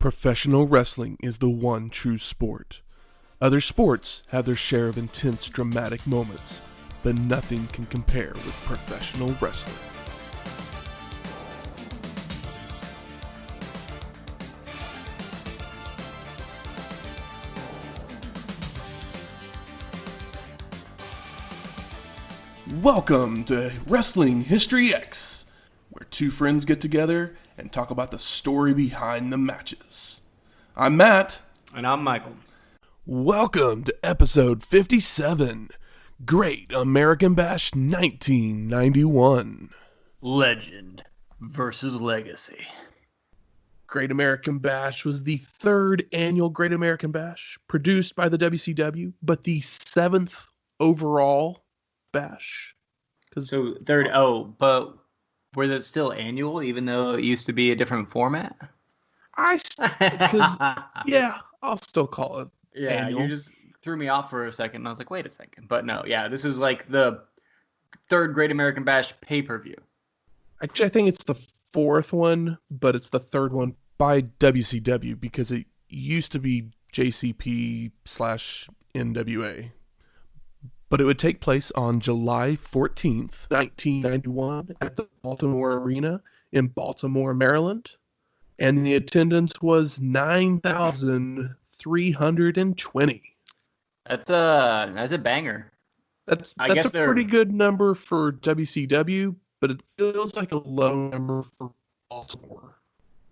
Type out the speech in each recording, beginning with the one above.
Professional wrestling is the one true sport. Other sports have their share of intense, dramatic moments, but nothing can compare with professional wrestling. Welcome to Wrestling History X, where two friends get together and talk about the story behind the matches. I'm Matt. And I'm Michael. Welcome to episode 57, Great American Bash 1991. Legend versus Legacy. Great American Bash was the third annual Great American Bash, produced by the WCW, but the seventh overall Bash. So third, but were they still annual, even though it used to be a different format? Yeah, I'll still call it annual. You just threw me off for a second, and I was like, wait a second. But no, yeah, this is like the third Great American Bash pay-per-view. Actually, I think it's the fourth one, but it's the third one by WCW because it used to be JCP/NWA. But it would take place on July 14th, 1991 at the Baltimore Arena in Baltimore, Maryland. And the attendance was 9,320. That's a banger. That's a pretty good number for WCW, but it feels like a low number for Baltimore.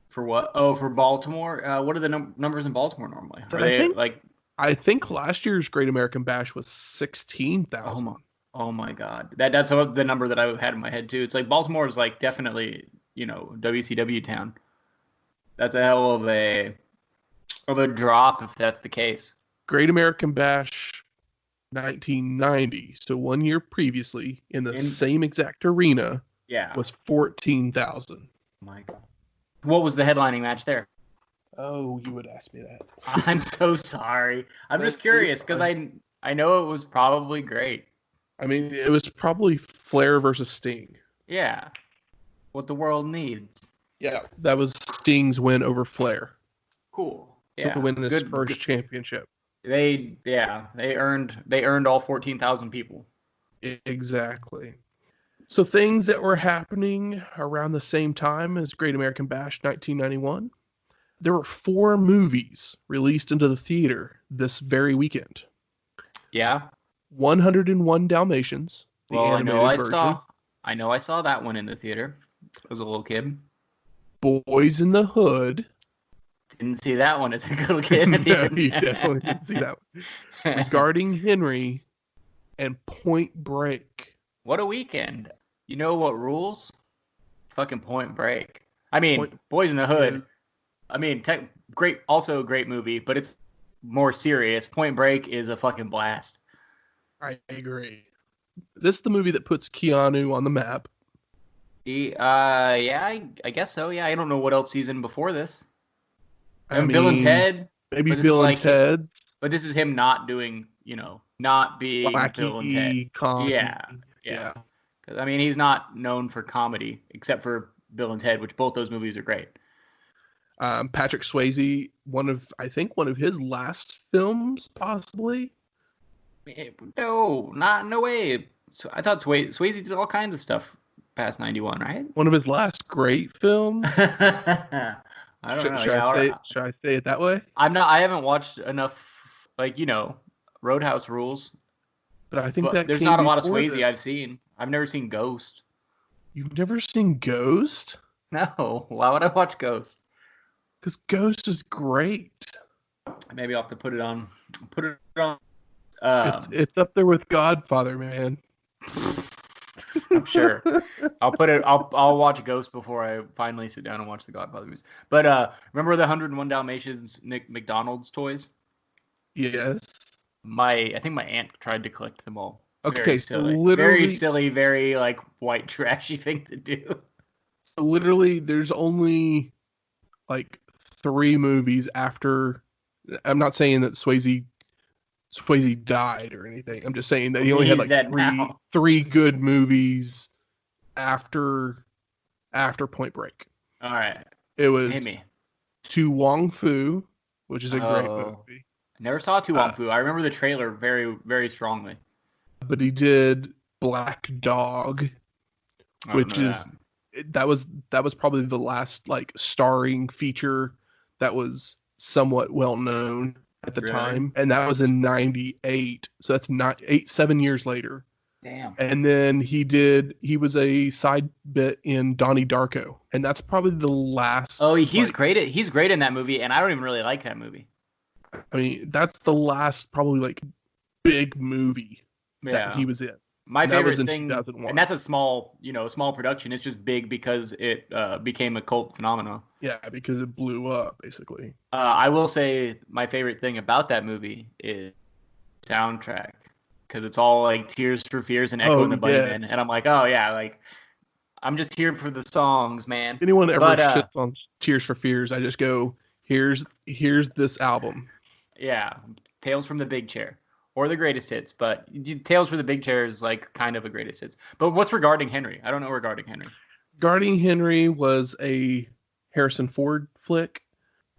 For what? Oh, for Baltimore? What are the numbers in Baltimore normally? I think last year's Great American Bash was 16,000. Oh my God. That's the number that I had in my head too. It's like Baltimore is like definitely, WCW town. That's a hell of a drop if that's the case. Great American Bash 1990, so 1 year previously in the same exact arena, was 14,000. My God. What was the headlining match there? Oh, you would ask me that. I'm so sorry. I'm just curious because I know it was probably great. I mean, it was probably Flair versus Sting. Yeah. What the world needs. Yeah, that was Sting's win over Flair. Cool. Yeah. To win his first championship. They earned all 14,000 people. Exactly. So things that were happening around the same time as Great American Bash 1991. There were 4 movies released into the theater this very weekend. Yeah. 101 Dalmatians, the animated version. I know I saw that one in the theater as a little kid. Boys in the Hood. Didn't see that one as a little kid. No, you definitely didn't see that one. Regarding Henry and Point Break. What a weekend. You know what rules? Fucking Point Break. I mean, Boys in the Hood. I mean, also a great movie, but it's more serious. Point Break is a fucking blast. I agree. This is the movie that puts Keanu on the map. I guess so. Yeah, I don't know what else he's in before this. I mean, Bill and Ted. Maybe Bill and Ted. But this is him not doing, not being Wacky Bill and Ted. Comedy. Yeah. Because I mean, he's not known for comedy except for Bill and Ted, which both those movies are great. Patrick Swayze, one of his last films, possibly. No way. So I thought Swayze did all kinds of stuff past 91, right? One of his last great films. I don't know. Should I say it that way? I haven't watched enough, Roadhouse Rules. But I think that there's not a lot of Swayze I've seen. I've never seen Ghost. You've never seen Ghost? No. Why would I watch Ghost? Because Ghost is great. Maybe I'll have to put it on. It's up there with Godfather, man. I'm sure. I'll watch Ghost before I finally sit down and watch the Godfather movies. But remember the 101 Dalmatians Nick McDonald's toys? Yes. I think my aunt tried to collect them all. Okay, very silly, very white trashy thing to do. So literally, there's only 3 movies after. I'm not saying that Swayze died or anything. I'm just saying that he only had three good movies after Point Break. All right. It was Hit me. To Wong Fu, which is a great movie. Never saw To Wong Fu. I remember the trailer very, very strongly. But he did Black Dog, which is that was probably the last like starring feature that was somewhat well known at the time, and that was in '98. So that's 7 years later. Damn. And then he was a side bit in Donnie Darko, and that's probably the last. Oh, he's great in that movie, and I don't even really like that movie. I mean, that's the last probably like big movie that he was in. My favorite thing, and that's a small production. It's just big because it became a cult phenomenon. Yeah, because it blew up, basically. I will say my favorite thing about that movie is soundtrack, because it's all like Tears for Fears and Echo and the Bunnymen, and I'm like, oh yeah, like I'm just here for the songs, man. Anyone ever shits on Tears for Fears, I just go, here's this album. Yeah, Tales from the Big Chair. Or the Greatest Hits, but Tales from the Big Chair is like kind of a Greatest Hits. But what's Regarding Henry? I don't know Regarding Henry. Regarding Henry was a Harrison Ford flick.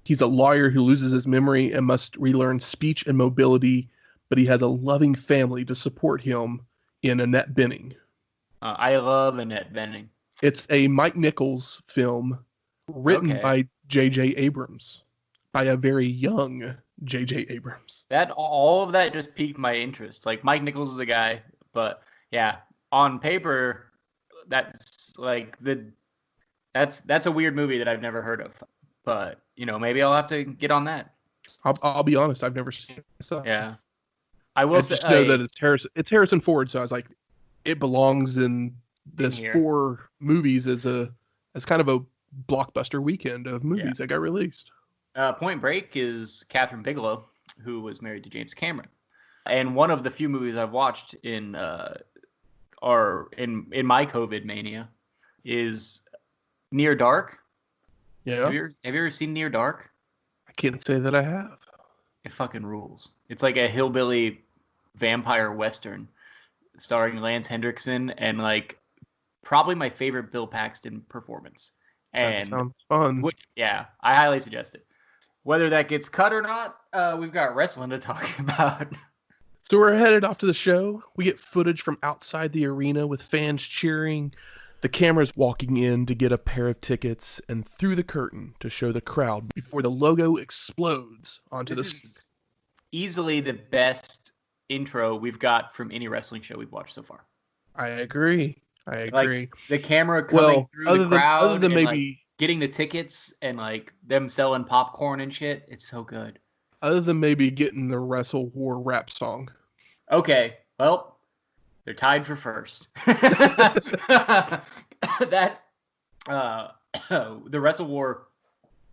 He's a lawyer who loses his memory and must relearn speech and mobility, but he has a loving family to support him in Annette Bening. I love Annette Bening. It's a Mike Nichols film written by J.J. Abrams, by a very young J.J. Abrams. All of that just piqued my interest. Like, Mike Nichols is a guy, but yeah, on paper, that's a weird movie that I've never heard of. But maybe I'll have to get on that. I'll be honest, I've never seen it myself. Yeah, I will say, just know that it's Harrison Ford, so I was like, it belongs in this 4 movies as kind of a blockbuster weekend of movies that got released. Point Break is Catherine Bigelow, who was married to James Cameron, and one of the few movies I've watched in my COVID mania is Near Dark. Yeah. Have you ever seen Near Dark? I can't say that I have. It fucking rules. It's like a hillbilly vampire western starring Lance Hendrickson and like probably my favorite Bill Paxton performance. And that sounds fun. I highly suggest it. Whether that gets cut or not, we've got wrestling to talk about. So we're headed off to the show. We get footage from outside the arena with fans cheering, the cameras walking in to get a pair of tickets, and through the curtain to show the crowd before the logo explodes onto the screen. Easily the best intro we've got from any wrestling show we've watched so far. I agree. Like, the camera coming through the crowd, other than maybe getting the tickets and like them selling popcorn and shit. It's so good. Other than maybe getting the Wrestle War rap song. Okay, well, they're tied for first. The Wrestle War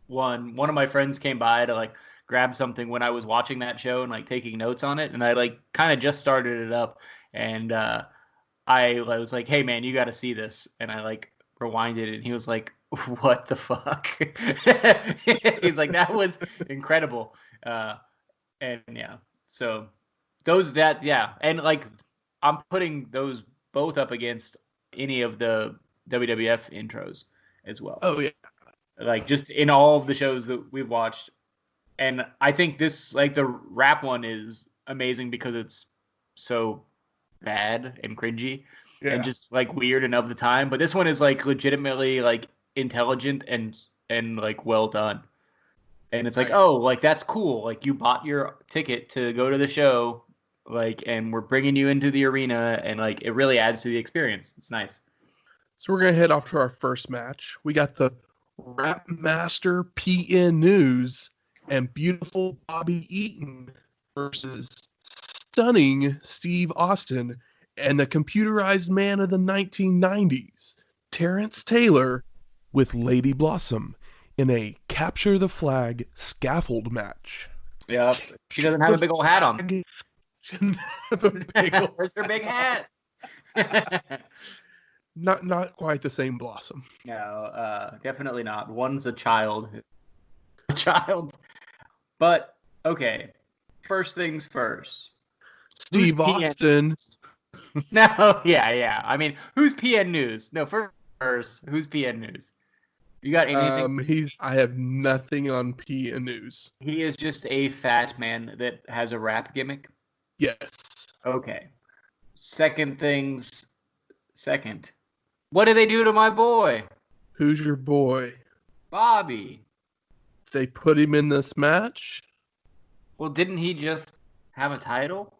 one of my friends came by to like grab something when I was watching that show and like taking notes on it, and I like kind of just started it up, and I was like, hey man, you got to see this, and I like rewinded it, and he was like, what the fuck? He's like, that was incredible. And yeah, so and like I'm putting those both up against any of the WWF intros as well. Oh yeah, like just in all of the shows that we've watched, and I think this, like, the rap one is amazing because it's so bad and cringy and just like weird and of the time, but this one is like legitimately like intelligent and like well done, and it's like, oh, like that's cool, like you bought your ticket to go to the show, like, and we're bringing you into the arena, and like it really adds to the experience. It's nice. So we're gonna head off to our first match. We got the Rapmaster PN News and beautiful Bobby Eaton versus stunning Steve Austin and the computerized man of the 1990s, Terrence Taylor, with Lady Blossom in a capture the flag scaffold match. Yeah, she doesn't have a big old hat on. Where's her big hat? Not quite the same Blossom. No, definitely not. One's a child. But okay, first things first. Steve Austin. No, yeah. I mean, who's PN News? No, first, who's PN News? You got anything? I have nothing on P and news. He is just a fat man that has a rap gimmick? Yes. Okay. Second. What did they do to my boy? Who's your boy? Bobby. They put him in this match? Well, didn't he just have a title?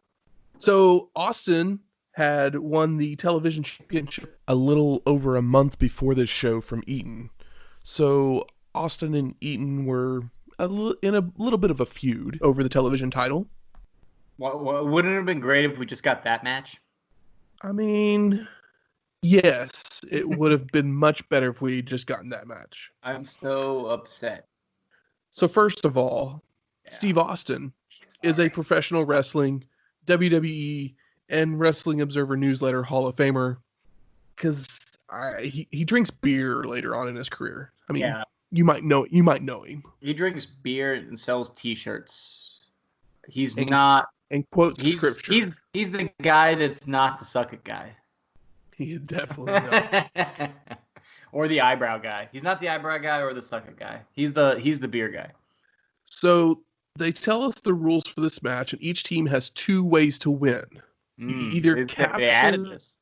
So Austin had won the television championship a little over a month before this show from Eaton. So Austin and Eaton were in a little bit of a feud over the television title. Well, wouldn't it have been great if we just got that match? I mean, yes, it would have been much better if we had just gotten that match. I'm so upset. So first of all, Steve Austin is a professional wrestling, WWE, and Wrestling Observer Newsletter Hall of Famer. Because he drinks beer later on in his career. I mean, you might know him. He drinks beer and sells T-shirts. He's quotes scripture. He's the guy that's not the suck it guy. He is definitely not. Or the eyebrow guy. He's not the eyebrow guy or the suck it guy. He's the beer guy. So they tell us the rules for this match, and each team has two ways to win. They added this.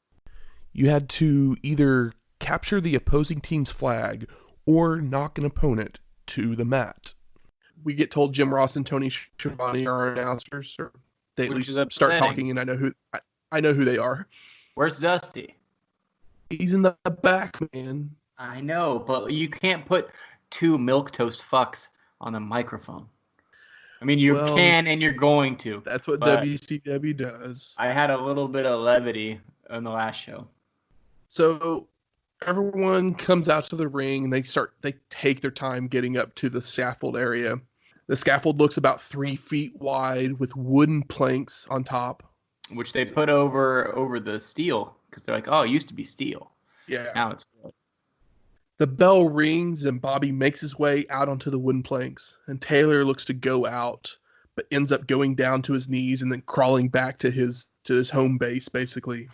You had to either capture the opposing team's flag or knock an opponent to the mat. We get told Jim Ross and Tony Schiavone are our announcers, or they at least start talking, and I know who they are. Where's Dusty? He's in the back, man. I know, but you can't put two milquetoast fucks on the microphone. I mean, you can and you're going to. That's what WCW does. I had a little bit of levity on the last show. So everyone comes out to the ring and they take their time getting up to the scaffold area. The scaffold looks about 3 feet wide with wooden planks on top. Which they put over the steel because they're like, oh, it used to be steel. Yeah. Now it's wood. The bell rings and Bobby makes his way out onto the wooden planks. And Taylor looks to go out, but ends up going down to his knees and then crawling back to his home base, basically.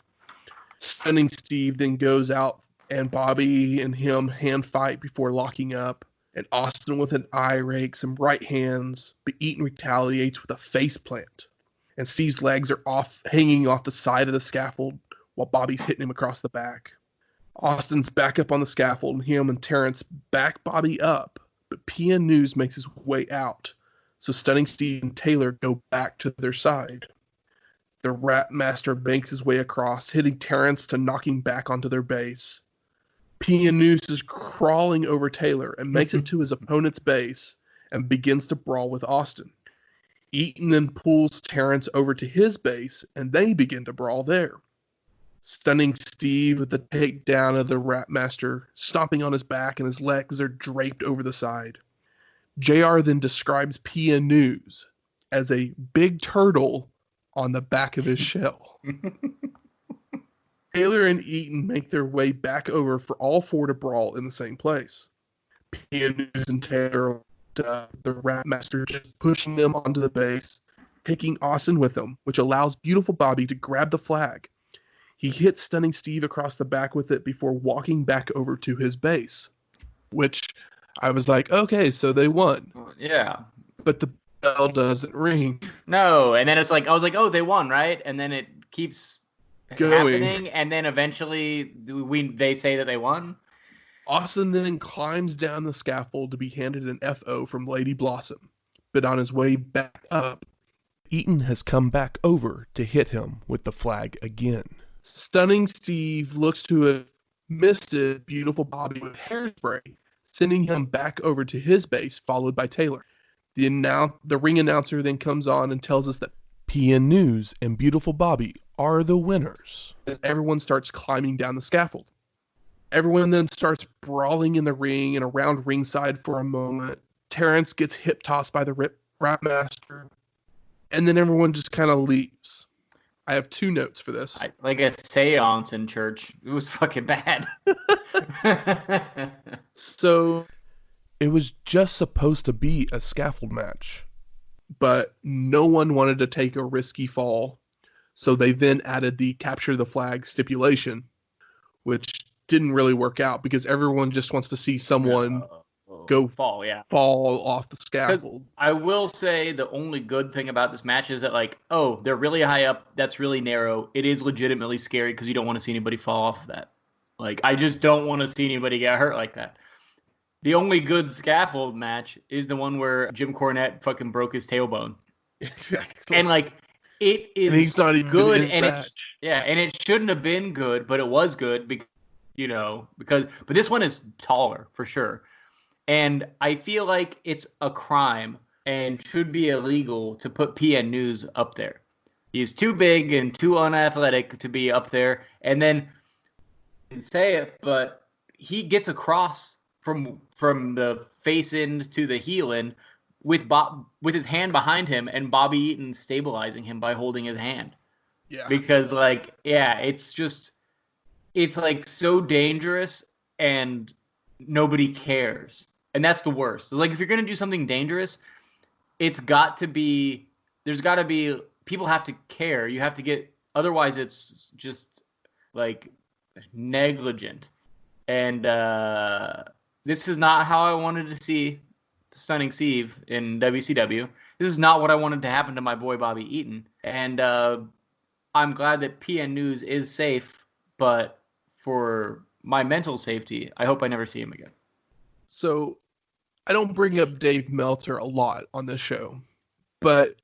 Stunning Steve then goes out and Bobby and him hand fight before locking up. And Austin with an eye rake, some right hands, but Eaton retaliates with a face plant. And Steve's legs are hanging off the side of the scaffold while Bobby's hitting him across the back. Austin's back up on the scaffold, and him and Terrence back Bobby up, but PN News makes his way out. So Stunning Steve and Taylor go back to their side. The Rapmaster banks his way across, hitting Terrence to knock him back onto their base. PN News is crawling over Taylor and makes it to his opponent's base and begins to brawl with Austin. Eaton then pulls Terrence over to his base, and they begin to brawl there. Stunning Steve with the takedown of the Rapmaster, stomping on his back, and his legs are draped over the side. JR then describes PN News as a big turtle on the back of his shell. Taylor and Eaton make their way back over for all four to brawl in the same place. PN News and Taylor, the Rapmaster just pushing them onto the base, taking Austin with them, which allows Beautiful Bobby to grab the flag. He hits Stunning Steve across the back with it before walking back over to his base, which I was like, okay, so they won. Yeah. But the bell doesn't ring. No, and then it's like, I was like, oh, they won, right? And then it keeps happening, and then eventually they say that they won. Austin then climbs down the scaffold to be handed an FO from Lady Blossom, but on his way back up, Eaton has come back over to hit him with the flag again. Stunning Steve looks to have missed it, Beautiful Bobby with hairspray, sending him back over to his base, followed by Taylor. The ring announcer then comes on and tells us that PN News and Beautiful Bobby are the winners. As everyone starts climbing down the scaffold. Everyone then starts brawling in the ring and around ringside for a moment. Terrence gets hip-tossed by the Rapmaster, and then everyone just kind of leaves. I have 2 notes for this. Like a seance in church. It was fucking bad. So, it was just supposed to be a scaffold match, but no one wanted to take a risky fall. So they then added the capture the flag stipulation, which didn't really work out because everyone just wants to see someone fall off the scaffold. I will say the only good thing about this match is that, like, oh, they're really high up. That's really narrow. It is legitimately scary because you don't want to see anybody fall off of that. Like, I just don't want to see anybody get hurt like that. The only good scaffold match is the one where Jim Cornette fucking broke his tailbone. Exactly. And, like, it is and he's not even good, and it shouldn't have been good, but it was good because, but this one is taller for sure. And I feel like it's a crime and should be illegal to put PN News up there. He's too big and too unathletic to be up there. And then, say it, but he gets across from the face end to the heel end with his hand behind him and Bobby Eaton stabilizing him by holding his hand. Yeah. Because, like, it's like so dangerous and nobody cares. And that's the worst. It's like, if you're going to do something dangerous, there's got to be, people have to care. You have to get, otherwise it's just like negligent. And this is not how I wanted to see Stunning Steve in WCW. This is not what I wanted to happen to my boy Bobby Eaton. And I'm glad that PN News is safe, but for my mental safety, I hope I never see him again. So I don't bring up Dave Meltzer a lot on this show, but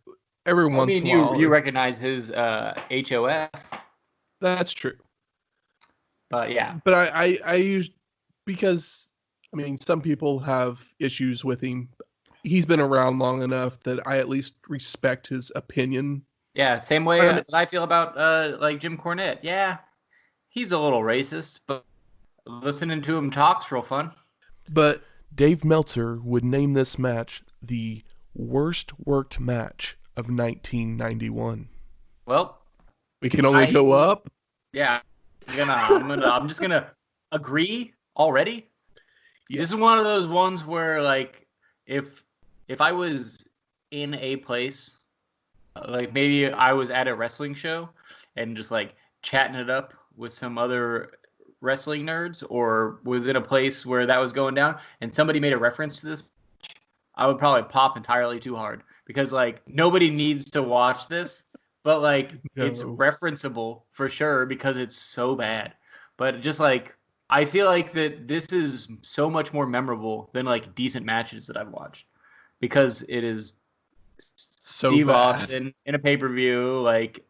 every once in a while... you recognize his HOF. That's true. But yeah. But I use... Because, I mean, some people have issues with him. He's been around long enough that I at least respect his opinion. Yeah, same way that I feel about like Jim Cornette. Yeah, he's a little racist, but listening to him talk's real fun. But Dave Meltzer would name this match the worst worked match of 1991. Well, we can only go up. Yeah, I'm just gonna agree already. Yeah. This is one of those ones where, like, if I was in a place, like maybe I was at a wrestling show and just like chatting it up with some other wrestling nerds, or was in a place where that was going down and somebody made a reference to this, I would probably pop entirely too hard, because like nobody needs to watch this, but like it's referenceable for sure because it's so bad. But just like, I feel like that this is so much more memorable than like decent matches that I've watched, because it is so Steve bad. Austin in a pay-per-view, like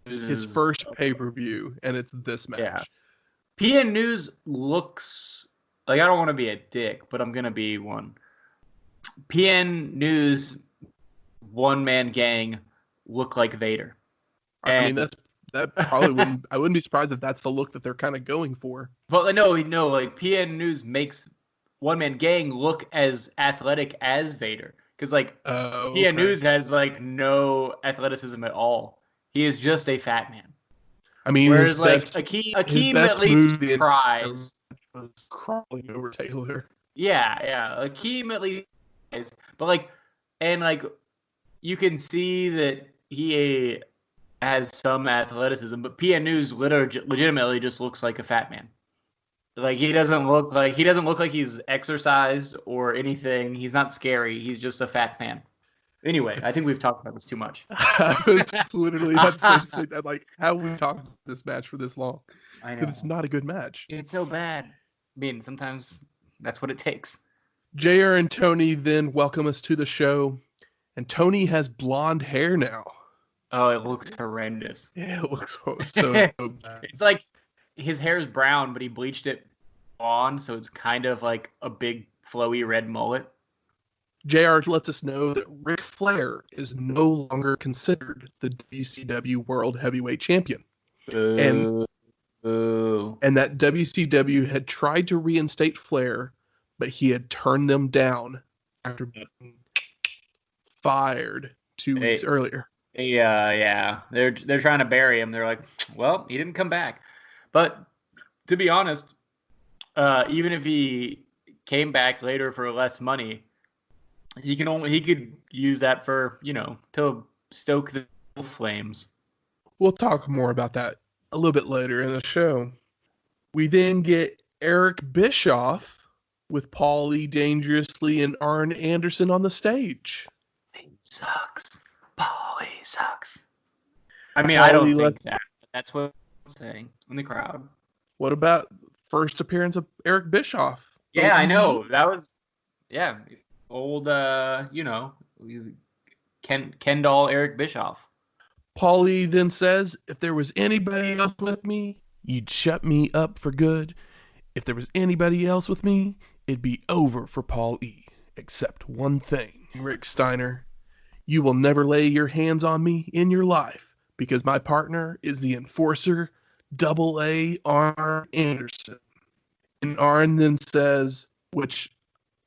his first pay-per-view, and it's this match. Yeah. PN News looks like, I don't want to be a dick, but I'm gonna be one. PN News one-man gang look like Vader. I mean, that probably wouldn't. I wouldn't be surprised if that's the look that they're kind of going for. But no, like PN News makes one-man gang look as athletic as Vader, because like PN News has like no athleticism at all. He is just a fat man. I mean, whereas like Akeem at least tries. Was crawling over Taylor. Yeah, Akeem at least tries, but like, and like, you can see that he has some athleticism, but PN News legitimately just looks like a fat man. Like, he doesn't look like he's exercised or anything. He's not scary. He's just a fat man. Anyway, I think we've talked about this too much. I was literally about to say that, like, how have we talked about this match for this long? I know. Because it's not a good match. It's so bad. I mean, sometimes that's what it takes. JR and Tony then welcome us to the show, and Tony has blonde hair now. Oh, it looks horrendous. Yeah, it looks so bad. It's like his hair is brown, but he bleached it blonde, so it's kind of like a big flowy red mullet. JR lets us know that Ric Flair is no longer considered the WCW World Heavyweight Champion. And that WCW had tried to reinstate Flair, but he had turned them down after being fired 2 weeks earlier. Yeah. They're trying to bury him. They're like, well, he didn't come back. But to be honest, even if he came back later for less money, he could use that for, to stoke the flames. We'll talk more about that a little bit later in the show. We then get Eric Bischoff with Paulie Dangerously and Arn Anderson on the stage. He sucks. Paulie sucks. I mean, I don't think that. That's what I'm saying in the crowd. What about first appearance of Eric Bischoff? Yeah, I know. That was, old, Ken doll Eric Bischoff. Paulie then says, if there was anybody else with me, you'd shut me up for good. If there was anybody else with me, it'd be over for Paul E. Except one thing. Rick Steiner, you will never lay your hands on me in your life because my partner is the enforcer, AA Arn Anderson. And Arn then says, which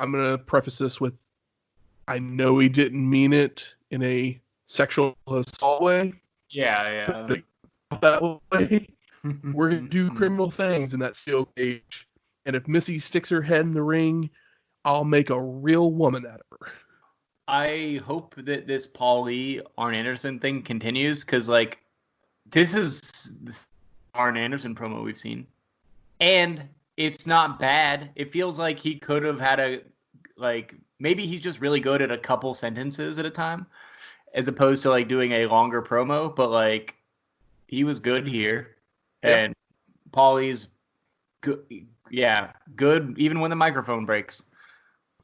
I'm going to preface this with, I know he didn't mean it in a sexual assault way. Yeah. That way. We're going to do criminal things in that steel cage. And if Missy sticks her head in the ring, I'll make a real woman out of her. I hope that this Paulie Arn Anderson thing continues because, this is the Arn Anderson promo we've seen. And it's not bad. It feels like he could have had maybe he's just really good at a couple sentences at a time as opposed to, doing a longer promo. But, he was good here. Yep. And Paulie's good. Yeah, good even when the microphone breaks.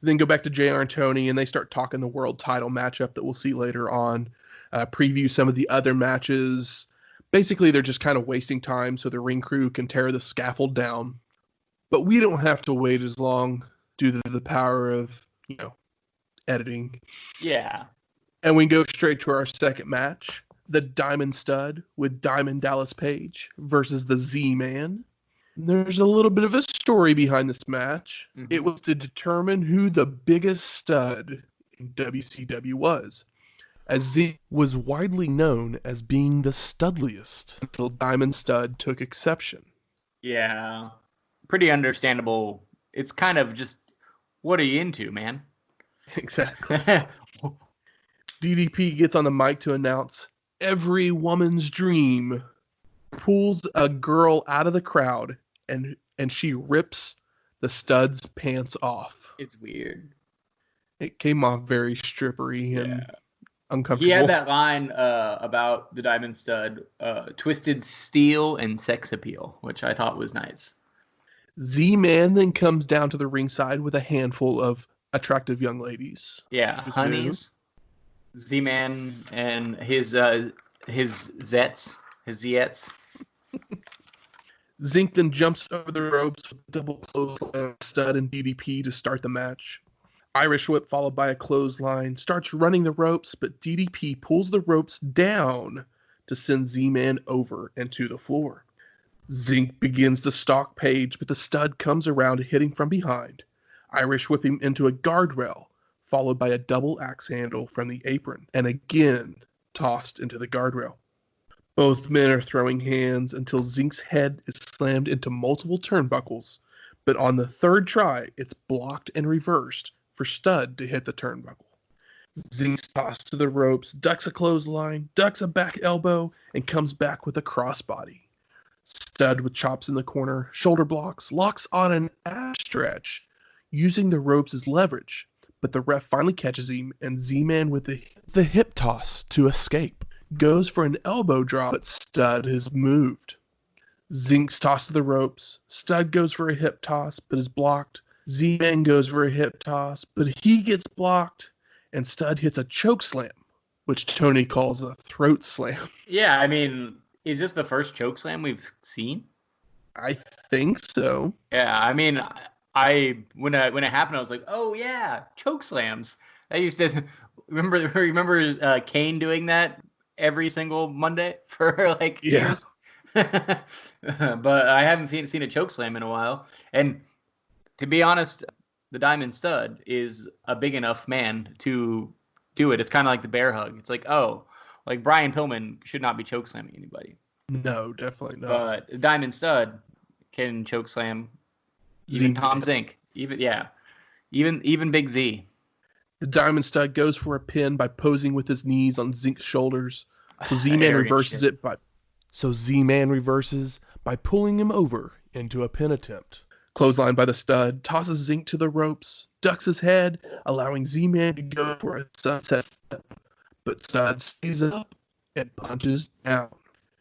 Then go back to JR and Tony, and they start talking the world title matchup that we'll see later on. Preview some of the other matches. Basically, they're just kind of wasting time so the ring crew can tear the scaffold down. But we don't have to wait as long due to the power of, editing. Yeah. And we go straight to our second match. The Diamond Stud with Diamond Dallas Page versus the Z-Man. There's a little bit of a story behind this match. Mm-hmm. It was to determine who the biggest stud in WCW was, as Z was widely known as being the studliest until Diamond Stud took exception. Yeah, pretty understandable. It's kind of just, what are you into, man? Exactly. DDP gets on the mic to announce, every woman's dream, pulls a girl out of the crowd, and she rips the stud's pants off. It's weird. It came off very strippery and uncomfortable. He had that line about the Diamond Stud, twisted steel and sex appeal, which I thought was nice. Z-Man then comes down to the ringside with a handful of attractive young ladies. Yeah, honeys. Z-Man and his Zets. Zink then jumps over the ropes with a double clothesline Stud and DDP to start the match. Irish whip followed by a clothesline, starts running the ropes, but DDP pulls the ropes down to send Z-Man over and to the floor. Zink begins to stalk Page, but the Stud comes around hitting from behind. Irish whip him into a guardrail, followed by a double axe handle from the apron, and again tossed into the guardrail. Both men are throwing hands until Zink's head is slammed into multiple turnbuckles, but on the third try, it's blocked and reversed for Stud to hit the turnbuckle. Zink's tossed to the ropes, ducks a clothesline, ducks a back elbow, and comes back with a crossbody. Stud with chops in the corner, shoulder blocks, locks on an ass stretch, using the ropes as leverage, but the ref finally catches him, and Z-Man with the hip toss to escape. Goes for an elbow drop, but Stud has moved. Zink's tossed to the ropes. Stud goes for a hip toss, but is blocked. Z-Man goes for a hip toss, but he gets blocked. And Stud hits a choke slam, which Tony calls a throat slam. Yeah, I mean, is this the first choke slam we've seen? I think so. Yeah, I mean, when it happened, I was like, oh yeah, choke slams. I used to remember Kane doing that every single Monday for years. But I haven't seen a choke slam in a while. And to be honest, the Diamond Stud is a big enough man to do it. It's kind of like the bear hug. It's Brian Pillman should not be choke slamming anybody. No, definitely not. But the Diamond Stud can choke slam even Tom Zink. Even Big Z. The Diamond Stud goes for a pin by posing with his knees on Zink's shoulders. So Z-Man reverses by pulling him over into a pin attempt. Clothesline by the stud, tosses Zink to the ropes, ducks his head, allowing Z-Man to go for a sunset flip. But Stud stays up and punches down.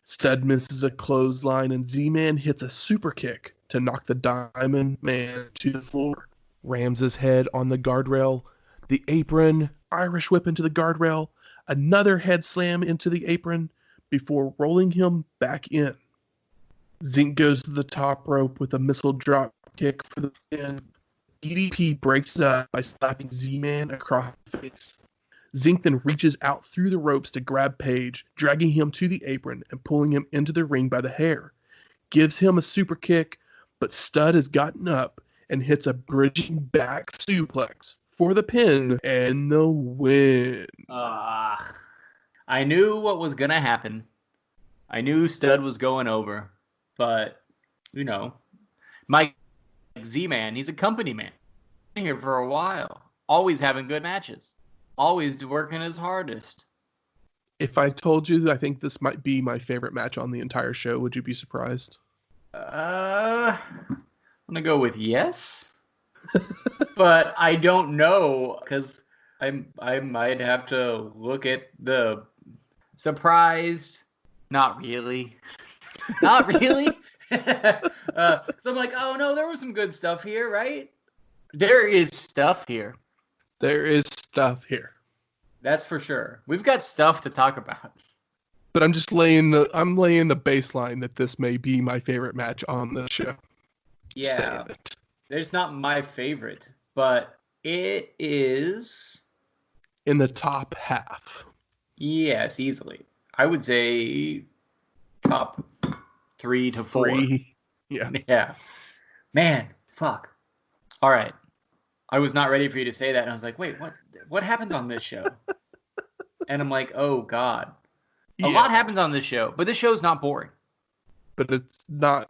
Stud misses a clothesline and Z-Man hits a super kick to knock the Diamond Man to the floor. Rams his head on the guardrail, the apron, Irish whip into the guardrail, another head slam into the apron before rolling him back in. Zink goes to the top rope with a missile drop kick for the pin. DDP breaks it up by slapping Z-Man across the face. Zink then reaches out through the ropes to grab Page, dragging him to the apron and pulling him into the ring by the hair. Gives him a super kick, but Stud has gotten up and hits a bridging back suplex for the pin and the win. I knew what was going to happen. I knew Stud was going over. But, Mike Z-Man, he's a company man. Been here for a while. Always having good matches. Always working his hardest. If I told you that I think this might be my favorite match on the entire show, would you be surprised? I'm going to go with yes. But I don't know, because I might have to look at the surprised. Not really. Not really. So I'm like, oh no, there was some good stuff here, right? There is stuff here. There is stuff here. That's for sure. We've got stuff to talk about. But I'm just laying the baseline that this may be my favorite match on the show. Yeah. It's not my favorite, but it is in the top half. Yes, easily. I would say top 3 to 4. Yeah. Yeah. Man, fuck. All right. I was not ready for you to say that. And I was like, wait, what happens on this show? And I'm like, oh, God. A lot happens on this show, but this show is not boring. But it's not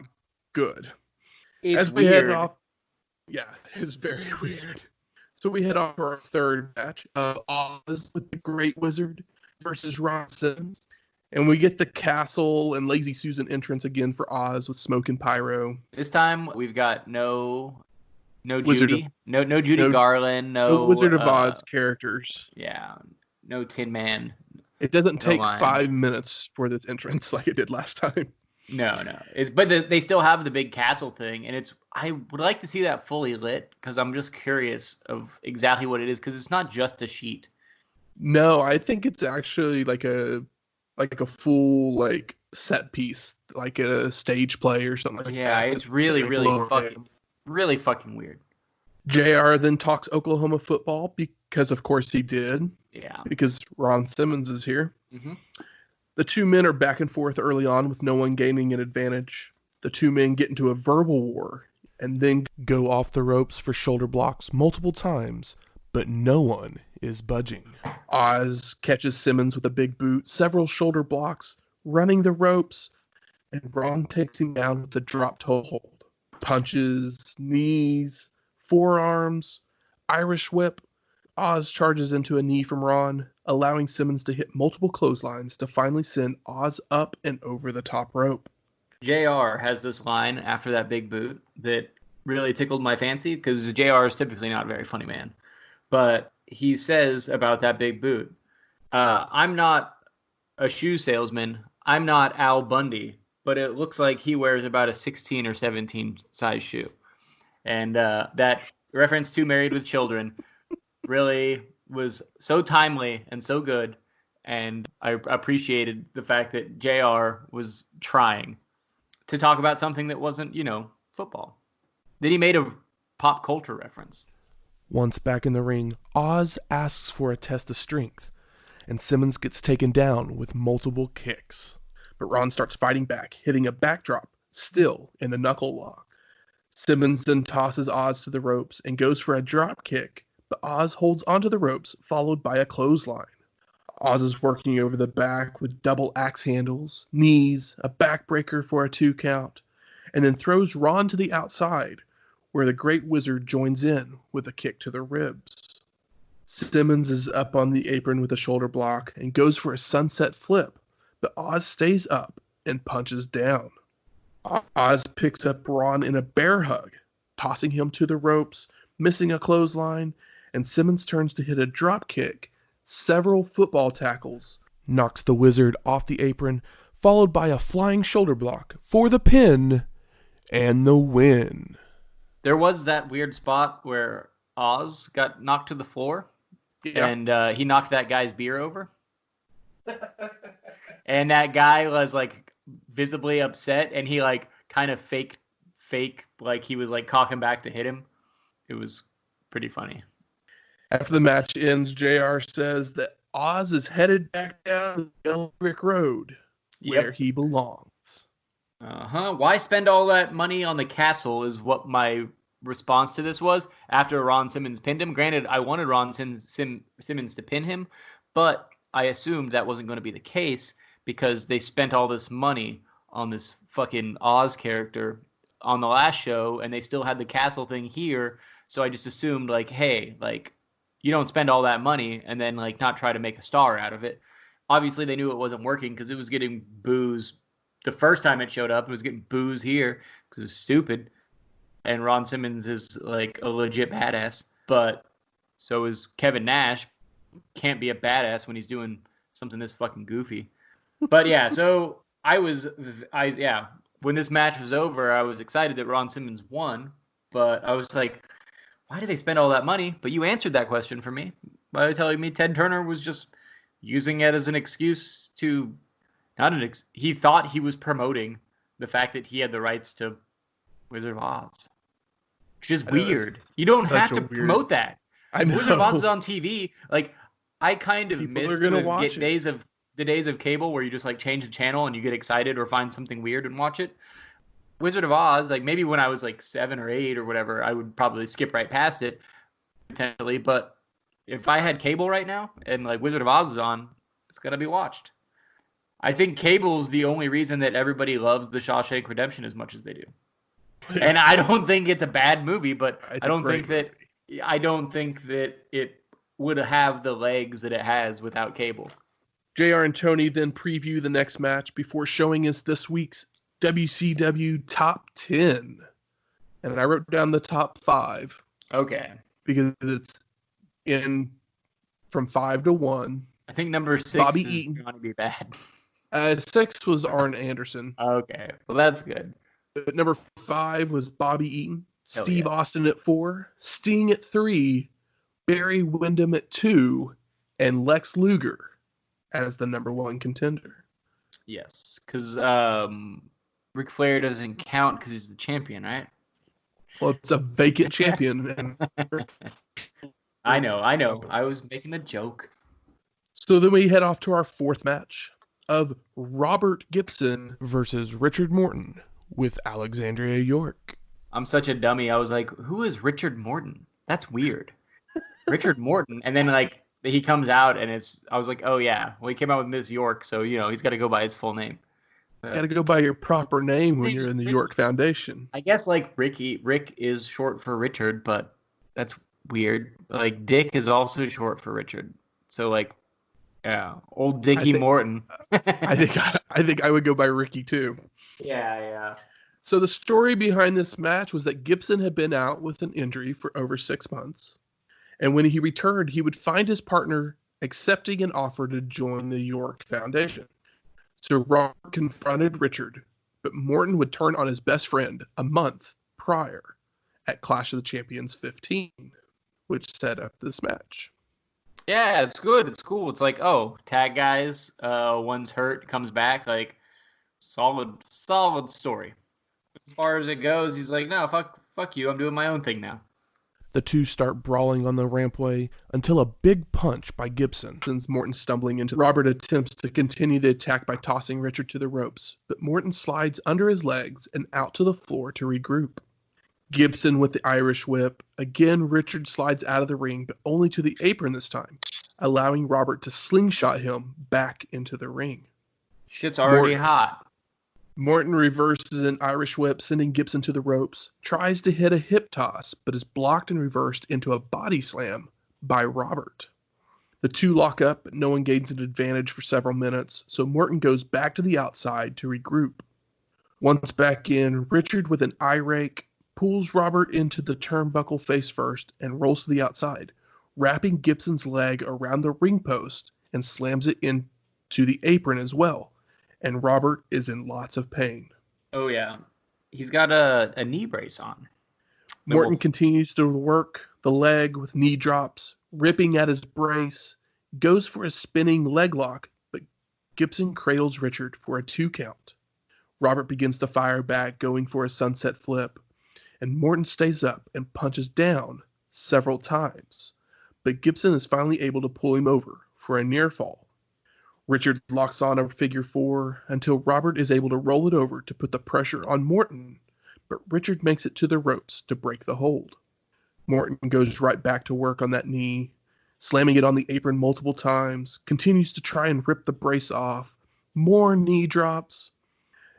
good. It's weird. It's very weird. So we head off to our third match of Oz with the Great Wizard versus Ron Simmons. And we get the Castle and Lazy Susan entrance again for Oz with smoke and pyro. This time we've got no Judy. No Judy Garland. No Wizard of Oz characters. Yeah. No Tin Man. It doesn't take 5 minutes for this entrance like it did last time. No. But they still have the big castle thing, and I would like to see that fully lit because I'm just curious of exactly what it is because it's not just a sheet. No, I think it's actually like a full set piece, like a stage play or something like that. Yeah, it's really fucking weird. JR then talks Oklahoma football because of course he did. Yeah. Because Ron Simmons is here. Mm-hmm. The two men are back and forth early on with no one gaining an advantage. The two men get into a verbal war and then go off the ropes for shoulder blocks multiple times, but no one is budging. Oz catches Simmons with a big boot, several shoulder blocks, running the ropes, and Ron takes him down with the drop toe hold. Punches, knees, forearms, Irish whip. Oz charges into a knee from Ron, allowing Simmons to hit multiple clotheslines to finally send Oz up and over the top rope. JR has this line after that big boot that really tickled my fancy because JR is typically not a very funny man. But he says about that big boot, I'm not a shoe salesman. I'm not Al Bundy, but it looks like he wears about a 16 or 17 size shoe. And that reference to Married with Children really was so timely and so good. And I appreciated the fact that JR was trying to talk about something that wasn't, football. That he made a pop culture reference. Once back in the ring, Oz asks for a test of strength, and Simmons gets taken down with multiple kicks. But Ron starts fighting back, hitting a backdrop, still in the knuckle lock. Simmons then tosses Oz to the ropes and goes for a drop kick, but Oz holds onto the ropes, followed by a clothesline. Oz is working over the back with double axe handles, knees, a backbreaker for a 2 count, and then throws Ron to the outside, where the Great Wizard joins in with a kick to the ribs. Simmons is up on the apron with a shoulder block and goes for a sunset flip, but Oz stays up and punches down. Oz picks up Ron in a bear hug, tossing him to the ropes, missing a clothesline, and Simmons turns to hit a drop kick, several football tackles, knocks the Wizard off the apron, followed by a flying shoulder block for the pin and the win. There was that weird spot where Oz got knocked to the floor, and he knocked that guy's beer over. And that guy was like visibly upset, and he like kind of fake like he was like cocking back to hit him. It was pretty funny. After the match ends, JR says that Oz is headed back down the Yellow Brick Road where he belongs. Why spend all that money on the castle is what my response to this was after Ron Simmons pinned him. Granted, I wanted Ron Simmons to pin him, but I assumed that wasn't going to be the case because they spent all this money on this fucking Oz character on the last show, and they still had the castle thing here. So I just assumed, like, hey, like, you don't spend all that money and then, like, not try to make a star out of it. Obviously, they knew it wasn't working because it was getting boos the first time it showed up. It was getting boos here because it was stupid. And Ron Simmons is, like, a legit badass. But so is Kevin Nash. Can't be a badass when he's doing something this fucking goofy. But, yeah, so when this match was over, I was excited that Ron Simmons won. But I was like, why did they spend all that money? But you answered that question for me by telling me Ted Turner was just using it as an excuse to he thought he was promoting the fact that he had the rights to Wizard of Oz, which is weird. You don't have to promote that. Wizard of Oz is on TV. Like, I kind of missed the days of cable where you just like change the channel and you get excited or find something weird and watch it. Wizard of Oz, like maybe when I was like 7 or 8 or whatever, I would probably skip right past it potentially. But if I had cable right now and like Wizard of Oz is on, it's gonna be watched. I think cable is the only reason that everybody loves The Shawshank Redemption as much as they do. And I don't think it's a bad movie, but I don't think that it would have the legs that it has without cable. JR and Tony then preview the next match before showing us this week's WCW Top 10. And I wrote down the top 5. Okay. Because it's in from 5 to 1. I think number 6 Bobby is Eaton. going to be bad. 6 was Arn Anderson. Okay. Well, that's good. But number 5 was Bobby Eaton. Steve Austin at 4. Sting at 3. Barry Windham at 2. And Lex Luger as the number 1 contender. Yes, because Ric Flair doesn't count because he's the champion, right? Well, it's a vacant champion. I know. I was making a joke. So then we head off to our 4th match of Robert Gibson versus Richard Morton with Alexandria York. I'm such a dummy. I was like, who is Richard Morton? That's weird. Richard Morton. And then like he comes out and I was like, oh yeah. Well, he came out with Miss York, so he's got to go by his full name. You got to go by your proper name when you're in the York Foundation. I guess like Rick is short for Richard, but that's weird. Like Dick is also short for Richard. So like, yeah, old Dickie Morton. I think I would go by Ricky too. Yeah. So the story behind this match was that Gibson had been out with an injury for over 6 months. And when he returned, he would find his partner accepting an offer to join the York Foundation. So Robert confronted Richard, but Morton would turn on his best friend a month prior at Clash of the Champions 15, which set up this match. Yeah, it's good. It's cool. It's like, oh, tag guys, one's hurt, comes back, like solid story. As far as it goes, he's like, no, fuck you, I'm doing my own thing now. The two start brawling on the rampway until a big punch by Gibson sends Morton stumbling into. Robert attempts to continue the attack by tossing Richard to the ropes, but Morton slides under his legs and out to the floor to regroup. Gibson with the Irish whip. Again, Richard slides out of the ring, but only to the apron this time, allowing Robert to slingshot him back into the ring. Shit's already hot. Morton reverses an Irish whip, sending Gibson to the ropes, tries to hit a hip toss, but is blocked and reversed into a body slam by Robert. The two lock up, but no one gains an advantage for several minutes, so Morton goes back to the outside to regroup. Once back in, Richard with an eye rake pulls Robert into the turnbuckle face first and rolls to the outside, wrapping Gibson's leg around the ring post and slams it into the apron as well. And Robert is in lots of pain. Oh, yeah. He's got a knee brace on. Morton continues to work the leg with knee drops, ripping at his brace, goes for a spinning leg lock, but Gibson cradles Richard for a 2 count. Robert begins to fire back, going for a sunset flip, and Morton stays up and punches down several times, but Gibson is finally able to pull him over for a near fall. Richard locks on a figure 4 until Robert is able to roll it over to put the pressure on Morton, but Richard makes it to the ropes to break the hold. Morton goes right back to work on that knee, slamming it on the apron multiple times, continues to try and rip the brace off, more knee drops,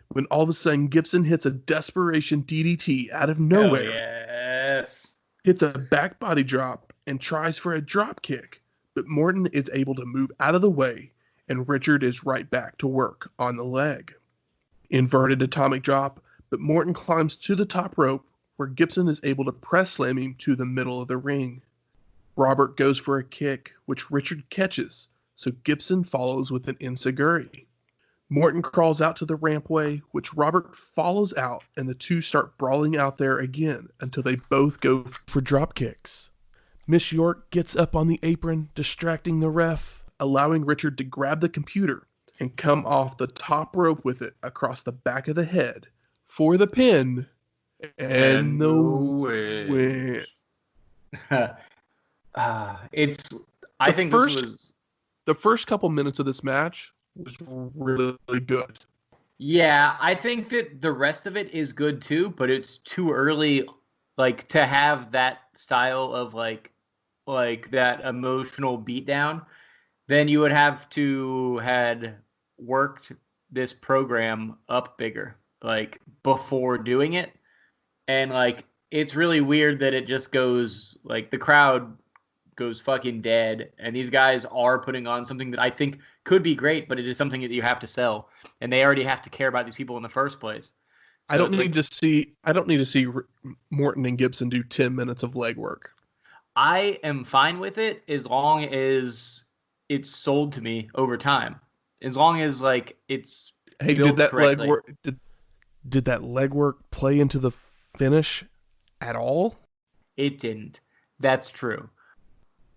when all of a sudden Gibson hits a desperation DDT out of nowhere. Yes. Hits a back body drop and tries for a drop kick, but Morton is able to move out of the way and Richard is right back to work on the leg. Inverted atomic drop, but Morton climbs to the top rope where Gibson is able to press slam him to the middle of the ring. Robert goes for a kick, which Richard catches, so Gibson follows with an enziguri. Morton crawls out to the rampway, which Robert follows out, and the two start brawling out there again until they both go for drop kicks. Miss York gets up on the apron, distracting the ref, allowing Richard to grab the computer and come off the top rope with it across the back of the head for the pin and the win. I think this was the first couple minutes of this match was really good. Yeah, I think that the rest of it is good too, but it's too early, like, to have that style of like that emotional beatdown. Then you would have to had worked this program up bigger, like, before doing it. And like, it's really weird that it just goes, like, the crowd goes fucking dead, and these guys are putting on something that I think could be great, but it is something that you have to sell, and they already have to care about these people in the first place. So I don't need to see Morton and Gibson do 10 minutes of leg work. I am fine with it as long as it's sold to me over time. As long as, like, it's built did that correctly. leg work? Did that leg work play into the finish at all? It didn't. That's true.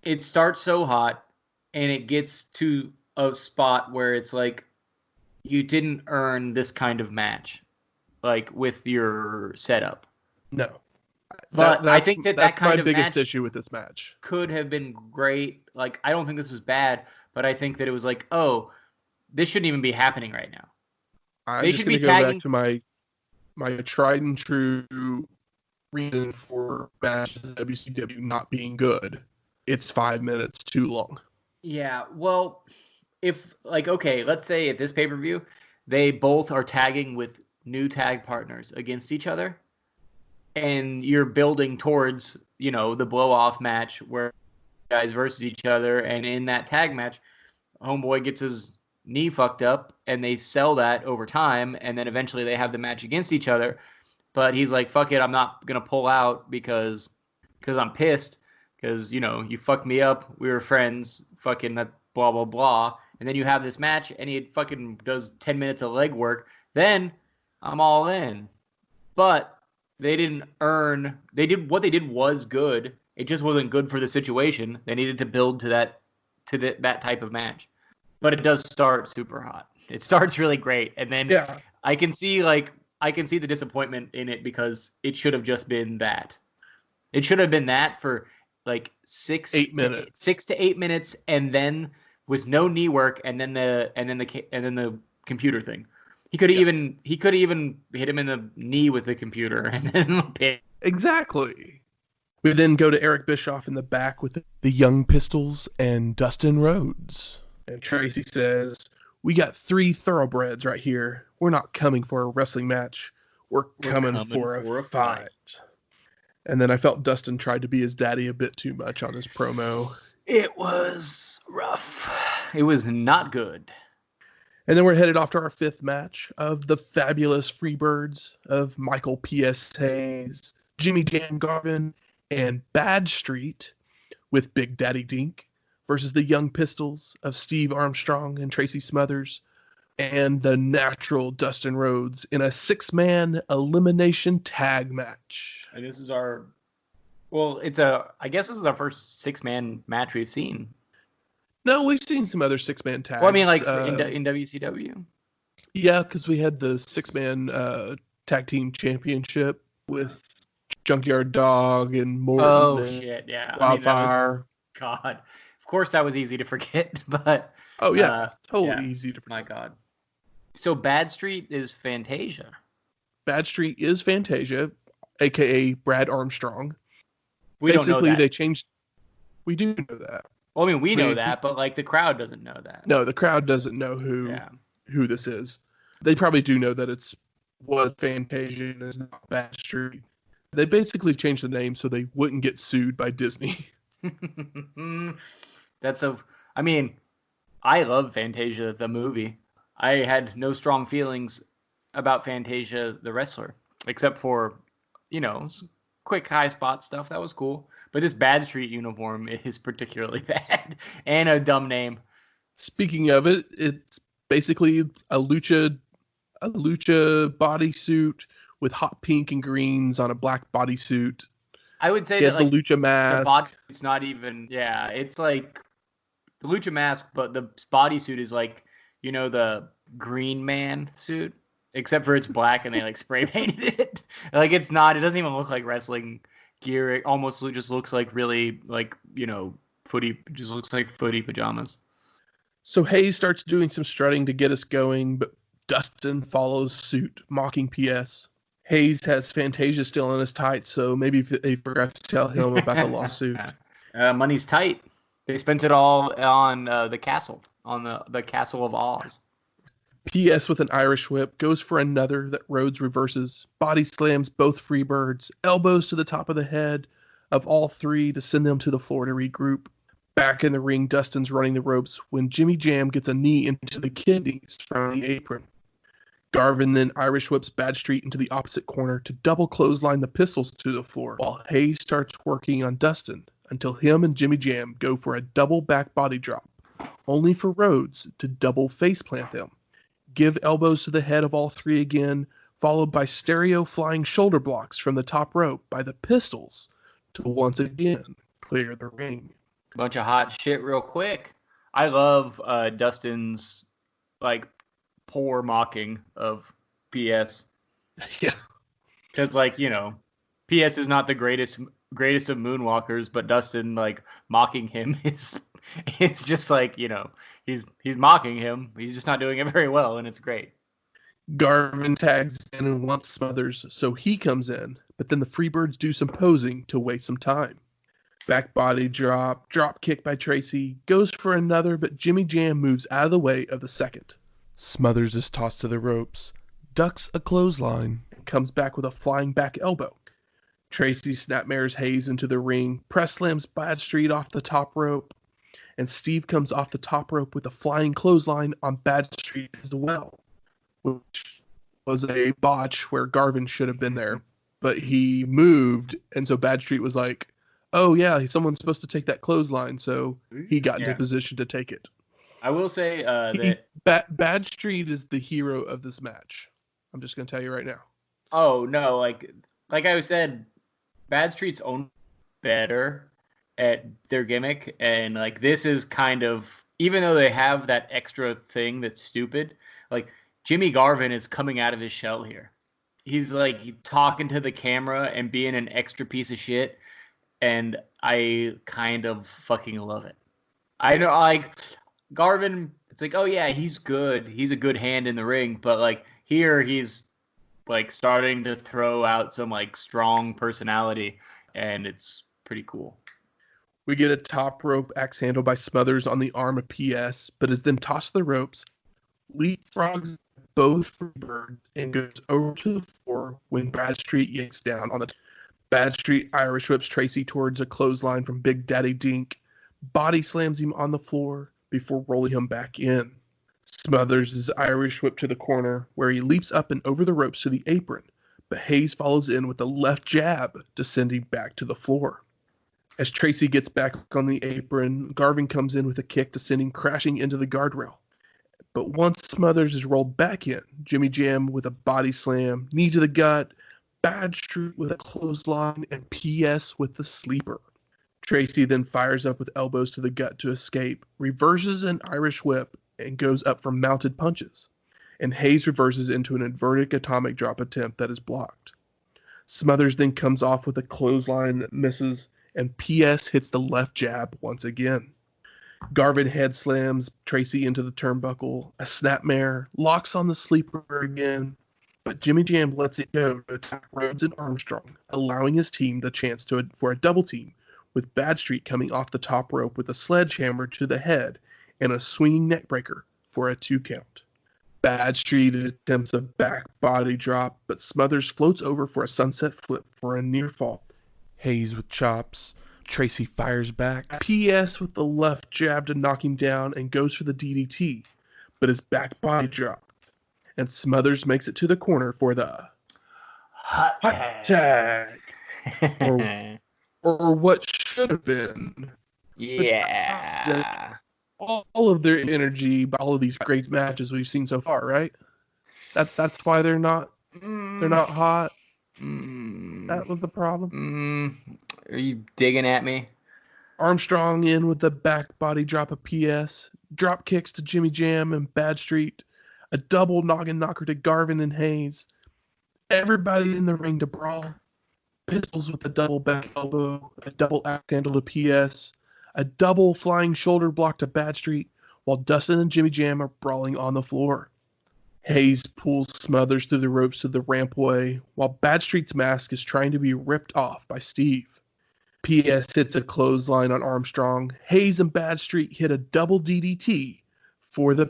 It starts so hot, and it gets to a spot where it's like, you didn't earn this kind of match, like, with your setup. No. But I think that kind of match, my biggest match issue with this match could have been great. Like, I don't think this was bad, but I think that it was like, oh, this shouldn't even be happening right now. They should be tagging. Back to my tried and true reason for matches in WCW not being good. It's 5 minutes too long. Yeah, well, if, like, okay, let's say at this pay-per-view, they both are tagging with new tag partners against each other, and you're building towards, you know, the blow-off match where guys versus each other, and in that tag match, homeboy gets his knee fucked up, and they sell that over time, and then eventually they have the match against each other, but he's like, fuck it, I'm not going to pull out because I'm pissed. Because, you know, you fucked me up. We were friends. Fucking that blah, blah, blah. And then you have this match, and he fucking does 10 minutes of leg work. Then I'm all in. But they didn't earn. What they did was good. It just wasn't good for the situation. They needed to build to that type of match. But it does start super hot. It starts really great, and then I can see the disappointment in it because it should have just been that. It should have been that for like 6 to 8 minutes, and then with no knee work, and then the computer thing. He could even hit him in the knee with the computer, and then exactly. We then go to Eric Bischoff in the back with the Young Pistols and Dustin Rhodes. And Tracy says, "We got 3 thoroughbreds right here. We're not coming for a wrestling match. We're coming for a fight." And then I felt Dustin tried to be his daddy a bit too much on his promo. It was rough. It was not good. And then we're headed off to our fifth match of the fabulous Freebirds of Michael P.S. Hayes, Jimmy Jam Garvin, and Badstreet with Big Daddy Dink versus the Young Pistols of Steve Armstrong and Tracy Smothers and the natural Dustin Rhodes in a 6-man elimination tag match. And this is our... Well, I guess this is our first 6-man match we've seen. No, we've seen some other 6-man tags. Well, I mean, like in WCW. Yeah, because we had the 6-man tag team championship with Junkyard Dog and Morton. Oh, shit, yeah. Wildfire. God. Of course, that was easy to forget, but... Oh, yeah. Totally easy to forget. My God. So Badstreet is Fantasia. Badstreet is Fantasia, a.k.a. Brad Armstrong. We don't know that. They changed... We do know that. Well, I mean, we know that, but like the crowd doesn't know that. No, the crowd doesn't know who this is. They probably do know that was Fantasia and is not Badstreet. They basically changed the name so they wouldn't get sued by Disney. I mean, I love Fantasia, the movie. I had no strong feelings about Fantasia, the wrestler, except for, some quick high spot stuff. That was cool. But this Badstreet uniform is particularly bad and a dumb name. Speaking of it, it's basically a lucha bodysuit with hot pink and greens on a black bodysuit. I would say that the lucha mask. It's not even. Yeah, it's like the lucha mask, but the bodysuit is like the Green Man suit, except for it's black and they like spray painted it. Like it's not. It doesn't even look like wrestling gear. It almost just looks like really like footy. Just looks like footy pajamas. So Hayes starts doing some strutting to get us going, but Dustin follows suit, mocking PS. Hayes has Fantasia still in his tights, so maybe they forgot to tell him about the lawsuit. Money's tight. They spent it all on the castle, on the Castle of Oz. PS with an Irish whip goes for another that Rhodes reverses, body slams both Freebirds, elbows to the top of the head of all three to send them to the floor to regroup. Back in the ring, Dustin's running the ropes when Jimmy Jam gets a knee into the kidneys from the apron. Garvin then Irish whips Badstreet into the opposite corner to double clothesline the Pistols to the floor, while Hayes starts working on Dustin until him and Jimmy Jam go for a double back body drop, only for Rhodes to double faceplant them. Give elbows to the head of all three again, followed by stereo flying shoulder blocks from the top rope by the Pistols to once again clear the ring. Bunch of hot shit real quick. I love Dustin's poor mocking of PS. Yeah. Because PS is not the greatest of moonwalkers, but Dustin mocking him is just he's mocking him. He's just not doing it very well, and it's great. Garvin tags in and wants Smothers, so he comes in, but then the Freebirds do some posing to waste some time. Back body drop kick by Tracy, goes for another, but Jimmy Jam moves out of the way of the second. Smothers is tossed to the ropes, ducks a clothesline, and comes back with a flying back elbow. Tracy snapmares Hayes into the ring, press slams Badstreet off the top rope, and Steve comes off the top rope with a flying clothesline on Badstreet as well, which was a botch where Garvin should have been there, but he moved, and so Badstreet was like, oh yeah, someone's supposed to take that clothesline, so he got into position to take it. I will say that Badstreet is the hero of this match. I'm just going to tell you right now. Oh, no, like I said, Badstreet's own better at their gimmick, and this is kind of, even though they have that extra thing that's stupid, Jimmy Garvin is coming out of his shell here. He's talking to the camera and being an extra piece of shit, and I kind of fucking love it. I know, Garvin, it's oh yeah, he's good. He's a good hand in the ring, but here he's starting to throw out some strong personality, and it's pretty cool. We get a top rope axe handle by Smothers on the arm of PS, but is then tossed to the ropes, leapfrogs both Freebirds, and goes over to the floor when Badstreet yanks down on the Badstreet Irish whips Tracy towards a clothesline from Big Daddy Dink, body slams him on the floor before rolling him back in. Smothers is Irish whip to the corner, where he leaps up and over the ropes to the apron, but Hayes follows in with a left jab, descending back to the floor. As Tracy gets back on the apron, Garvin comes in with a kick, descending crashing into the guardrail. But once Smothers is rolled back in, Jimmy Jam with a body slam, knee to the gut, Badstreet with a clothesline, and PS with the sleeper. Tracy then fires up with elbows to the gut to escape, reverses an Irish whip, and goes up for mounted punches. And Hayes reverses into an inverted atomic drop attempt that is blocked. Smothers then comes off with a clothesline that misses, and PS hits the left jab once again. Garvin head slams Tracy into the turnbuckle, a snapmare, locks on the sleeper again, but Jimmy Jam lets it go to attack Rhodes and Armstrong, allowing his team the chance for a double team, with Badstreet coming off the top rope with a sledgehammer to the head and a swinging neckbreaker for a 2 count. Badstreet attempts a back body drop, but Smothers floats over for a sunset flip for a near fall. Hayes with chops. Tracy fires back. PS with the left jab to knock him down and goes for the DDT, but his back body dropped. And Smothers makes it to the corner for the hot tag. or what should have been. Yeah. All of their energy, all of these great matches we've seen so far, right? That's why they're not hot. That was the problem. Are you digging at me? Armstrong in with the back body drop of PS, drop kicks to Jimmy Jam and Badstreet, a double noggin knocker to Garvin and Hayes. Everybody in the ring to brawl. Pistols with a double back elbow, a double axe handle to PS, a double flying shoulder block to Badstreet, while Dustin and Jimmy Jam are brawling on the floor. Hayes pulls Smothers through the ropes to the rampway, while Badstreet's mask is trying to be ripped off by Steve. PS hits a clothesline on Armstrong. Hayes and Badstreet hit a double DDT for the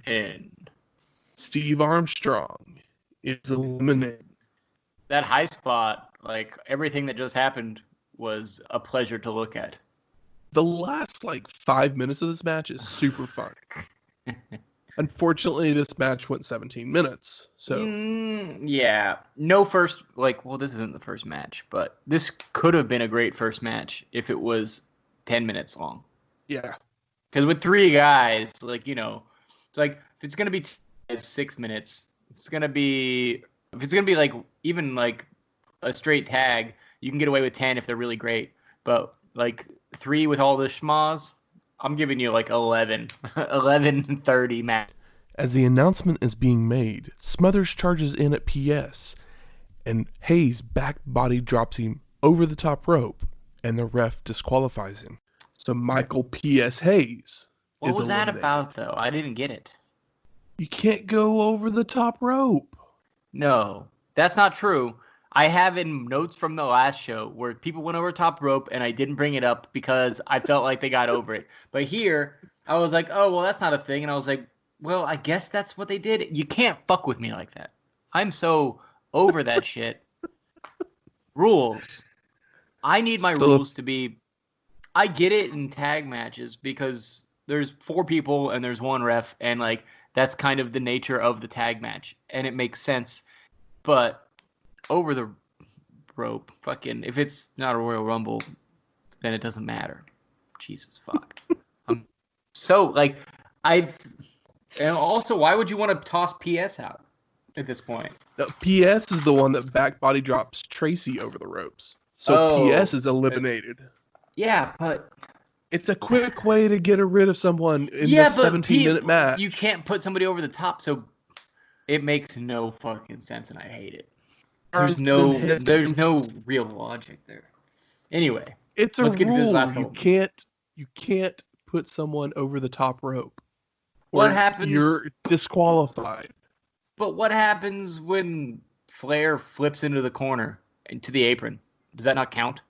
pin. Steve Armstrong is eliminated. That high spot, like everything that just happened, was a pleasure to look at. The last 5 minutes of this match is super fun. Unfortunately, this match went 17 minutes. So yeah, no first this isn't the first match, but this could have been a great first match if it was 10 minutes long. Yeah, because with 3 guys, it's like if it's gonna be 6 minutes, if it's gonna be even a straight tag, you can get away with 10 if they're really great, but 3 with all the schmaz, I'm giving you 11:30 match. As the announcement is being made, Smothers charges in at PS, and Hayes back body drops him over the top rope, and the ref disqualifies him. So Michael P.S. Hayes. What was that about, though? I didn't get it. You can't go over the top rope. No, that's not true. I have in notes from the last show where people went over top rope and I didn't bring it up because I felt like they got over it. But here, I was like, oh, well, that's not a thing. And I was like, well, I guess that's what they did. You can't fuck with me like that. I'm so over that shit. Rules. I need my rules to be... I get it in tag matches because there's 4 people and there's 1 ref. And that's kind of the nature of the tag match. And it makes sense. But... over the rope, if it's not a Royal Rumble, then it doesn't matter. Jesus fuck. And also, why would you want to toss PS out at this point? No, PS is the one that back body drops Tracy over the ropes. So PS is eliminated. Yeah, but it's a quick way to get rid of someone in this 17-minute match. You can't put somebody over the top, so it makes no fucking sense, and I hate it. There's no real logic there. Anyway, let's get to this last one. You can't put someone over the top rope. What happens? You're disqualified. But what happens when Flair flips into the corner, into the apron? Does that not count?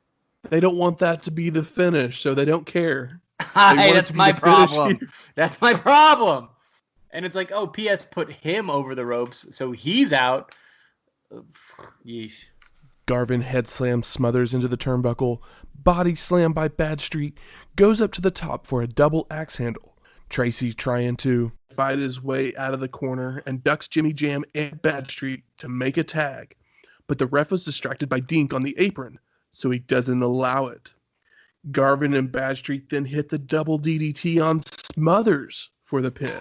They don't want that to be the finish, so they don't care. Hey, that's my problem. That's my problem. And it's PS put him over the ropes, so he's out. Yeesh. Garvin head slams Smothers into the turnbuckle, body slam by Badstreet, goes up to the top for a double axe handle. Tracy trying to fight his way out of the corner and ducks Jimmy Jam and Badstreet to make a tag, but the ref was distracted by Dink on the apron, so he doesn't allow it. Garvin and Badstreet then hit the double DDT on Smothers for the pin,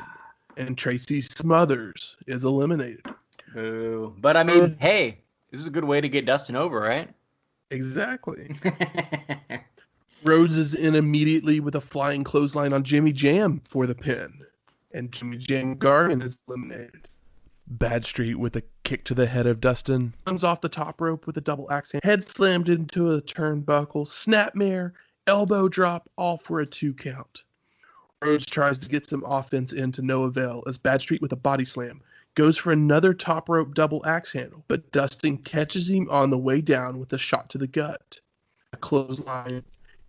and Tracy Smothers is eliminated. Boo. But I mean, hey, this is a good way to get Dustin over, right? Exactly. Rhodes is in immediately with a flying clothesline on Jimmy Jam for the pin, and Jimmy Jam Garvin is eliminated. Badstreet with a kick to the head of Dustin. Comes off the top rope with a double axe handle. Head slammed into a turnbuckle. Snapmare, elbow drop, all for a 2 count. Rhodes tries to get some offense in to no avail as Badstreet with a body slam goes for another top rope double axe handle, but Dustin catches him on the way down with a shot to the gut. A clothesline.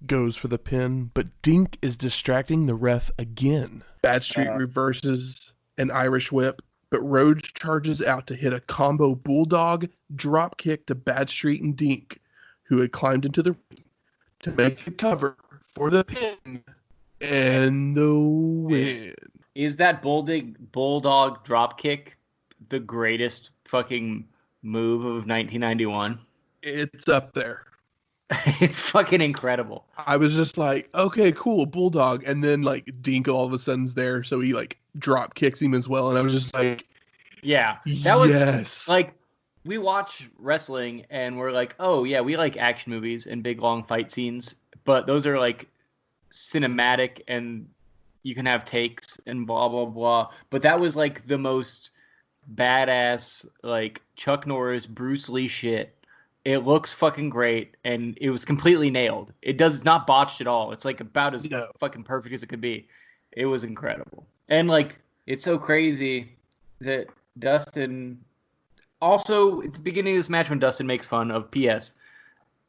Goes for the pin, but Dink is distracting the ref again. Badstreet reverses an Irish whip, but Rhodes charges out to hit a combo bulldog drop kick to Badstreet and Dink, who had climbed into the ring to make the cover for the pin and the win. Is that bulldog drop kick the greatest fucking move of 1991? It's up there. It's fucking incredible. I was just like, okay, cool, bulldog, and then like Dink all of a sudden's there, so he like drop kicks him as well, and I was just like, yeah, that was yes. Like, we watch wrestling and we're like, oh yeah, we like action movies and big long fight scenes, but those are like cinematic and you can have takes and blah blah blah. But that was like the most badass, like Chuck Norris, Bruce Lee shit. It looks fucking great, and it was completely nailed. It's not botched at all. It's like about as fucking perfect as it could be. It was incredible. And like, it's so crazy that Dustin also, at the beginning of this match when Dustin makes fun of PS,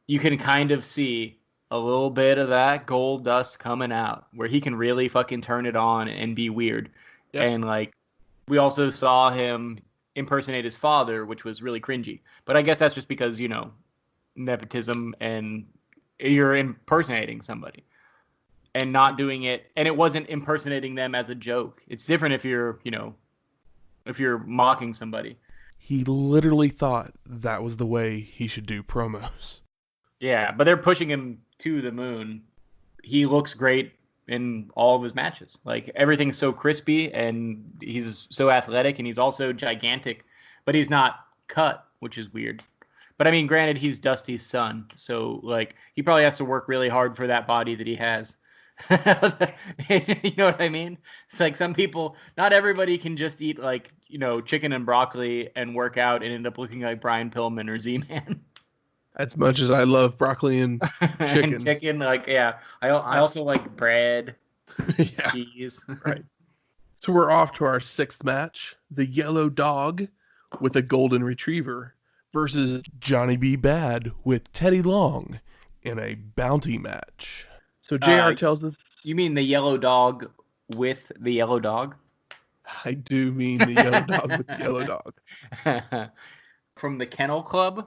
you can kind of see a little bit of that gold dust coming out where he can really fucking turn it on and be weird. Yep. And like, we also saw him impersonate his father, which was really cringy. But I guess that's just because, you know, nepotism and you're impersonating somebody and not doing it. And it wasn't impersonating them as a joke. It's different if you're, you know, if you're mocking somebody. He literally thought that was the way he should do promos. Yeah, but they're pushing him to the moon. He looks great in all of his matches. Like, everything's so crispy, and he's so athletic, and he's also gigantic, but he's not cut, which is weird. But I mean, granted, he's Dusty's son, so like, he probably has to work really hard for that body that he has. You know what I mean? It's like some people, not everybody can just eat like, you know, chicken and broccoli and work out and end up looking like Brian Pillman or Z-Man. As much as I love broccoli and chicken. And chicken, like, yeah. I also like bread, yeah. cheese. Right. So we're off to our 6th match. The Yellow Dog with a Golden Retriever versus Johnny B. Bad with Teddy Long in a bounty match. So JR tells us... You mean the Yellow Dog with the Yellow Dog? I do mean the Yellow Dog with the Yellow Dog. From the Kennel Club?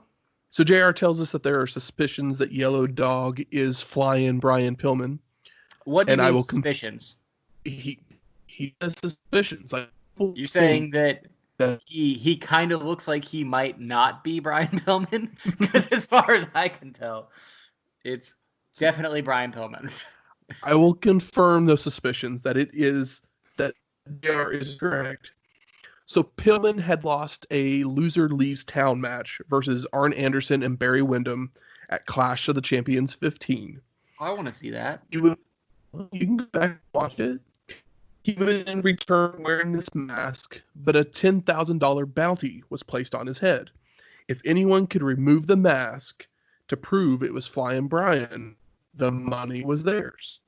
So JR tells us that there are suspicions that Yellow Dog is flying Brian Pillman. What do you mean suspicions? He has suspicions. Like, you're saying that he kind of looks like he might not be Brian Pillman? Because as far as I can tell, it's definitely Brian Pillman. I will confirm those suspicions that JR is correct. So Pillman had lost a loser leaves town match versus Arn Anderson and Barry Windham at Clash of the Champions 15. I want to see that. You can go back and watch it. He was in return wearing this mask, but a $10,000 bounty was placed on his head. If anyone could remove the mask to prove it was Flying Brian, the money was theirs.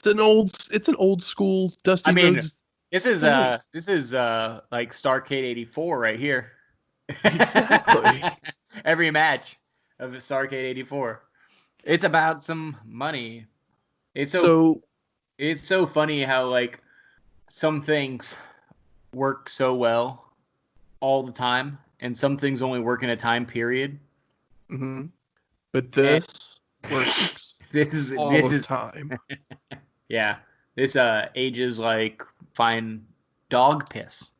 It's an old school Dusty Rhodes. This is like Starrcade 84 right here. Exactly. Every match of the Starrcade 84. It's about some money. It's so funny how like some things work so well all the time, and some things only work in a time period. Mm-hmm. But this works. This is time. Yeah. This ages like fine dog piss.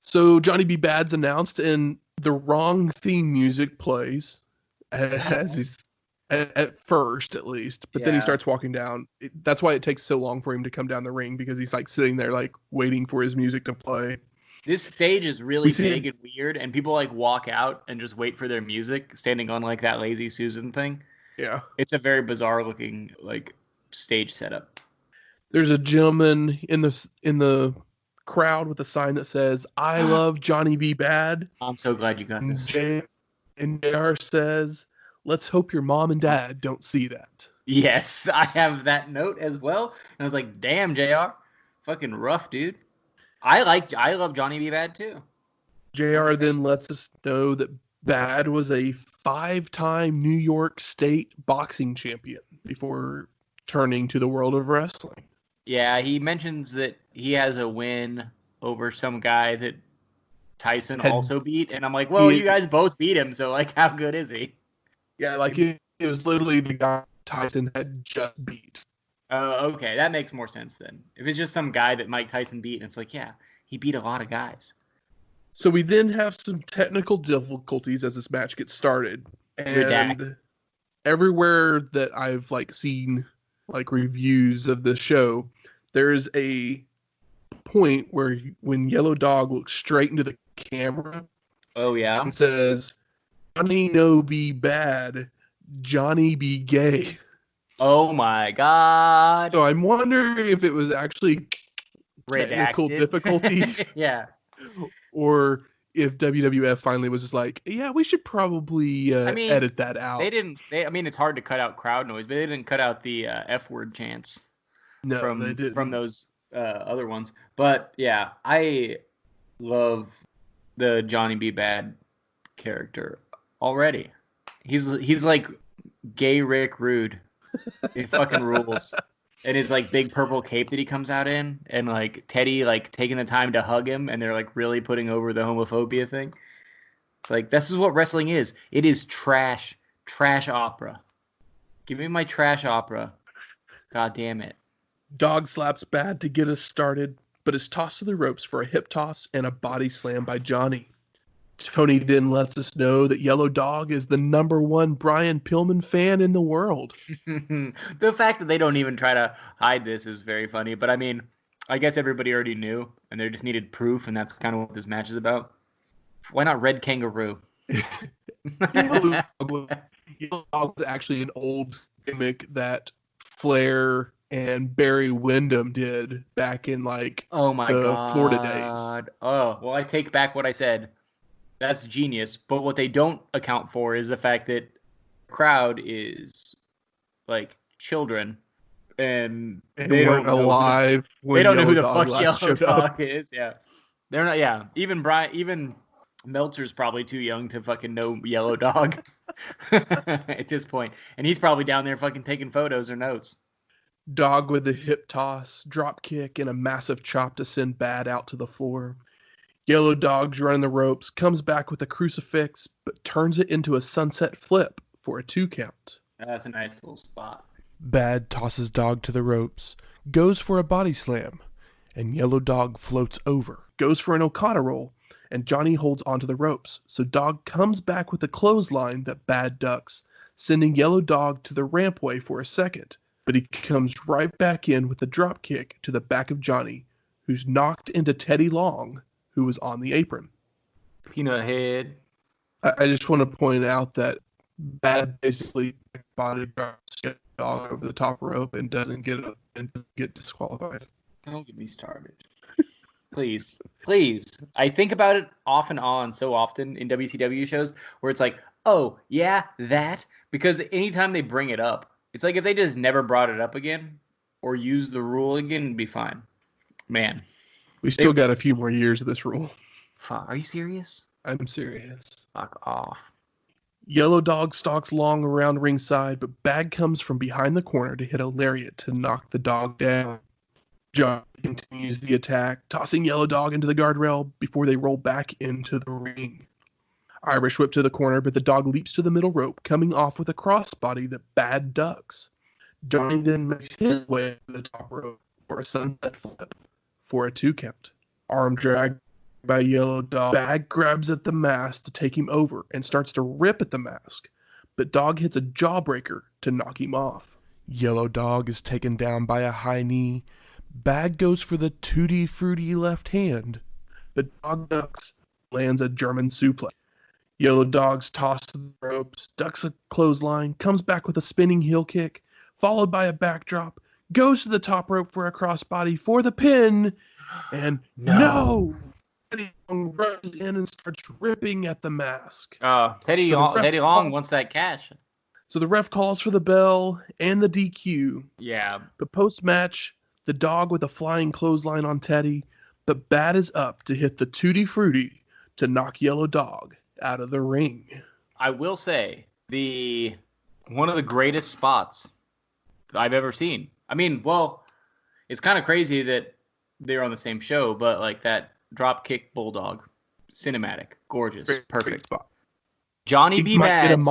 So Johnny B. Bad's announced, and the wrong theme music plays as he's at first, at least. But then he starts walking down. That's why it takes so long for him to come down the ring, because he's like sitting there like waiting for his music to play. This stage is really big and weird, and people like walk out and just wait for their music, standing on like that Lazy Susan thing. Yeah, it's a very bizarre looking like stage setup. There's a gentleman in the crowd with a sign that says, "I love Johnny B. Bad." I'm so glad you got this. And JR says, "Let's hope your mom and dad don't see that." Yes, I have that note as well. And I was like, damn, JR. Fucking rough, dude. I love Johnny B. Bad too. JR then lets us know that Bad was a 5-time New York State boxing champion before turning to the world of wrestling. Yeah, he mentions that he has a win over some guy that Tyson also beat. And I'm like, well, you guys both beat him, so like, how good is he? Yeah, like it was literally the guy Tyson had just beat. Okay, that makes more sense then. If it's just some guy that Mike Tyson beat, and it's like, yeah, he beat a lot of guys. So we then have some technical difficulties as this match gets started. And everywhere that I've like seen like reviews of the show, there's a point where when Yellow Dog looks straight into the camera, and says, "Johnny no be bad, Johnny be gay." Oh my god! So I'm wondering if it was actually technical difficulties, or if WWF finally was just like, "Yeah, we should probably edit that out." They didn't. I mean, it's hard to cut out crowd noise, but they didn't cut out the F word chants. No, they didn't. From those other ones. But yeah, I love the Johnny B. Bad character already. He's like gay Rick Rude. It fucking rules. And his like big purple cape that he comes out in, and like Teddy like taking the time to hug him, and they're like really putting over the homophobia thing. It's like, this is what wrestling is. It is trash opera. Give me my trash opera. God damn it. Dog slaps Bad to get us started, but is tossed to the ropes for a hip toss and a body slam by Johnny. Tony then lets us know that Yellow Dog is the #1 Brian Pillman fan in the world. The fact that they don't even try to hide this is very funny, but I mean, I guess everybody already knew, and they just needed proof, and that's kind of what this match is about. Why not Red Kangaroo? Yellow Dog was actually an old gimmick that Flair and Barry Windham did back in like the Florida days. Oh, well, I take back what I said. That's genius. But what they don't account for is the fact that the crowd is like children, and they weren't alive. They don't know who the fuck Yellow Dog is. Yeah, they're not. Yeah, even Meltzer's probably too young to fucking know Yellow Dog at this point, and he's probably down there fucking taking photos or notes. Dog with the hip toss, drop kick, and a massive chop to send Bad out to the floor. Yellow Dog's running the ropes, comes back with a crucifix, but turns it into a sunset flip for a 2 count. That's a nice little spot. Bad tosses Dog to the ropes, goes for a body slam, and Yellow Dog floats over. Goes for an Okada roll, and Johnny holds onto the ropes, so Dog comes back with a clothesline that Bad ducks, sending Yellow Dog to the rampway for a second. But he comes right back in with a drop kick to the back of Johnny, who's knocked into Teddy Long, who was on the apron. Peanut head. I just want to point out that Bad basically body drops Dog over the top rope and doesn't get disqualified. Don't get me started. Please. I think about it off and on so often in WCW shows where it's like, oh, yeah, that. Because anytime they bring it up, it's like if they just never brought it up again or used the rule again, it'd be fine. Man. We still got a few more years of this rule. Fuck, are you serious? I'm serious. Fuck off. Yellow Dog stalks Long around ringside, but Bad comes from behind the corner to hit a lariat to knock the Dog down. Johnny continues the attack, tossing Yellow Dog into the guardrail before they roll back into the ring. Irish whip to the corner, but the Dog leaps to the middle rope, coming off with a crossbody that Bad ducks. Johnny then makes his way to the top rope for a sunset flip for a 2 count. Arm drag by Yellow Dog. Bag grabs at the mask to take him over and starts to rip at the mask, but Dog hits a jawbreaker to knock him off. Yellow Dog is taken down by a high knee. Bag goes for the tutti frutti left hand, but Dog ducks, lands a German suplex. Yellow Dog's tossed to the ropes, ducks a clothesline, comes back with a spinning heel kick, followed by a backdrop, goes to the top rope for a crossbody for the pin, and no! Teddy Long runs in and starts ripping at the mask. Teddy Long wants that cash. So the ref calls for the bell and the DQ. Yeah. But post-match, the Dog with a flying clothesline on Teddy, but Bad is up to hit the Tutti Frutti to knock Yellow Dog out of the ring. I will say, one of the greatest spots I've ever seen. I mean, well, it's kind of crazy that they're on the same show, but like that drop kick bulldog, cinematic, gorgeous, perfect. Johnny B. Bad's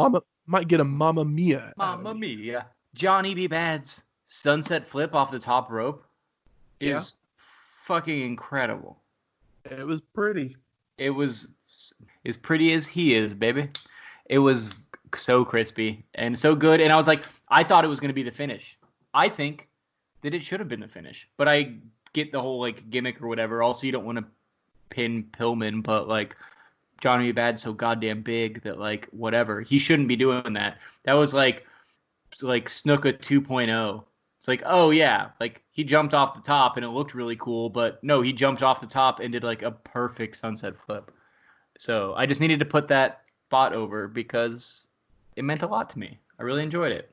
might get a Mamma Mia. Mamma Mia. Johnny B. Bad's sunset flip off the top rope is fucking incredible. It was pretty. It was as pretty as he is, baby. It was so crispy and so good. And I was like, I thought it was going to be the finish. I think that it should have been the finish. But I get the whole like gimmick or whatever. Also, you don't want to pin Pillman, but like Johnny Bad's so goddamn big that like whatever. He shouldn't be doing that. That was like Snuka 2.0. It's like, oh yeah, like he jumped off the top and it looked really cool, but no, he jumped off the top and did like a perfect sunset flip. So I just needed to put that spot over because it meant a lot to me. I really enjoyed it.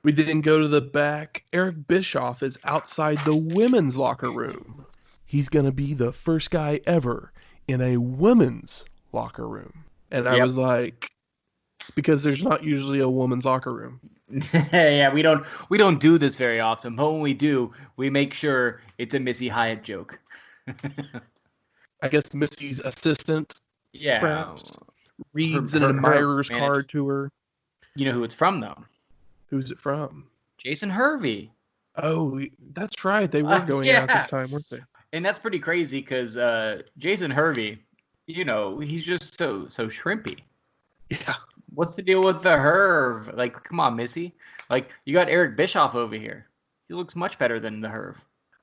We didn't go to the back. Eric Bischoff is outside the women's locker room. He's going to be the first guy ever in a women's locker room. And I was like, it's because there's not usually a women's locker room. Yeah, we don't do this very often, but when we do, we make sure it's a Missy Hyatt joke. I guess Missy's assistant, perhaps, reads an admirer's card to her. You know who it's from, though? Who's it from? Jason Hervey. Oh, that's right. They were going out this time, weren't they? And that's pretty crazy because Jason Hervey, you know, he's just so shrimpy. Yeah. What's the deal with the Herv? Like, come on, Missy. Like, you got Eric Bischoff over here. He looks much better than the Herv.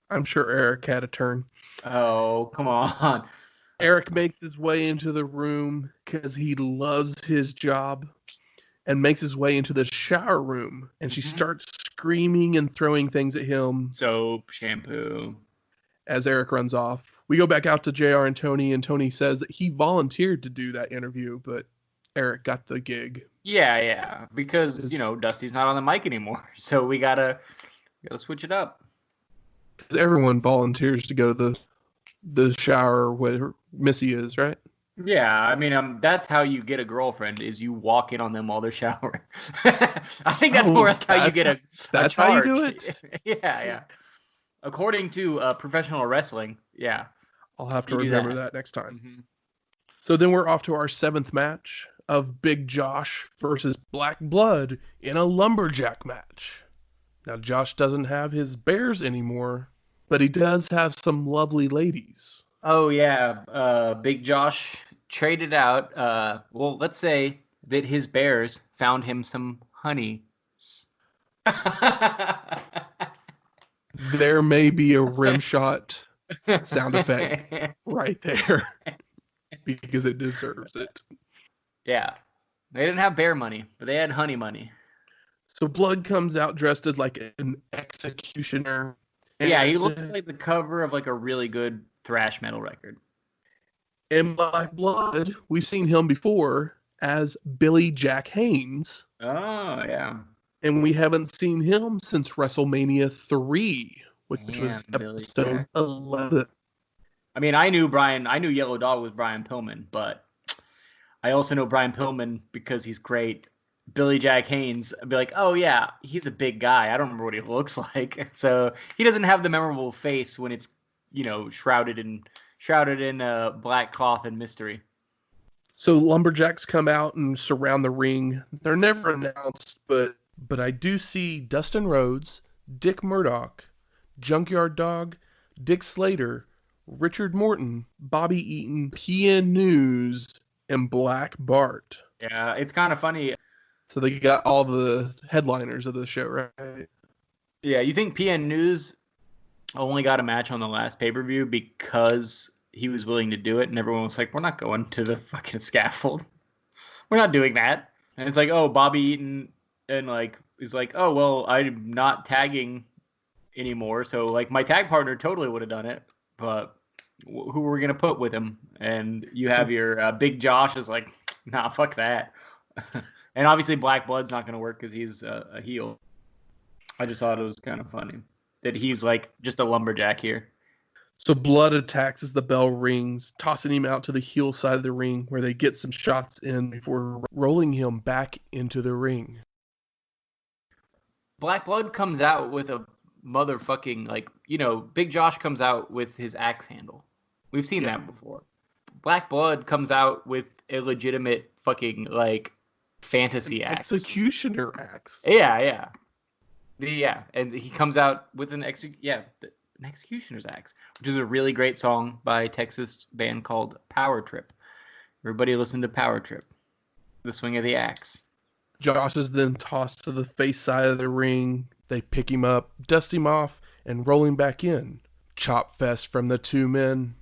I'm sure Eric had a turn. Oh, come on. Eric makes his way into the room because he loves his job and makes his way into the shower room. And she starts screaming and throwing things at him. Soap, shampoo. As Eric runs off. We go back out to JR and Tony says that he volunteered to do that interview, but Eric got the gig. Yeah, because you know Dusty's not on the mic anymore, so we gotta switch it up. Because everyone volunteers to go to the shower where Missy is, right? Yeah, I mean, that's how you get a girlfriend is you walk in on them while they're showering. I think that's more like how you get a that's charge. How you do it. Yeah. According to professional wrestling, yeah. I'll have to remember that next time. Mm-hmm. So then we're off to our 7th match of Big Josh versus Black Blood in a lumberjack match. Now, Josh doesn't have his bears anymore, but he does have some lovely ladies. Oh, yeah. Big Josh traded out. Well, let's say that his bears found him some honey. There may be a rim shot sound effect right there because it deserves it. Yeah. They didn't have bear money, but they had honey money. So Blood comes out dressed as like an executioner. Yeah, he looked like the cover of like a really good thrash metal record. In Black Blood, we've seen him before as Billy Jack Haynes. Oh, yeah. And we haven't seen him since WrestleMania 3, which was episode 11. I mean, I knew Yellow Dog was Brian Pillman, but I also know Brian Pillman because he's great. Billy Jack Haynes, I'd be like, oh yeah, he's a big guy. I don't remember what he looks like. So he doesn't have the memorable face when it's, you know, shrouded in black cloth and mystery. So lumberjacks come out and surround the ring. They're never announced, but But I do see Dustin Rhodes, Dick Murdoch, Junkyard Dog, Dick Slater, Richard Morton, Bobby Eaton, PN News, and Black Bart. Yeah, it's kind of funny. So they got all the headliners of the show, right? Yeah, you think PN News only got a match on the last pay-per-view because he was willing to do it, and everyone was like, we're not going to the fucking Scaffold. We're not doing that. And it's like, oh, Bobby Eaton and like is like, oh, well, I'm not tagging anymore, so like my tag partner totally would have done it, but who are we going to put with him? And you have your Big Josh is like, nah, fuck that. And obviously Black Blood's not going to work because he's a heel. I just thought it was kind of funny that he's like just a lumberjack here. So Blood attacks as the bell rings, tossing him out to the heel side of the ring where they get some shots in before rolling him back into the ring. Black Blood comes out with a motherfucking, like, you know, Big Josh comes out with his axe handle. We've seen that before. Black Blood comes out with a legitimate fucking, like, fantasy axe. Executioner axe. Yeah. And he comes out with an executioner's axe, which is a really great song by a Texas band called Power Trip. Everybody listen to Power Trip. The Swing of the Axe. Josh is then tossed to the face side of the ring. They pick him up, dust him off, and roll him back in. Chop fest from the two men.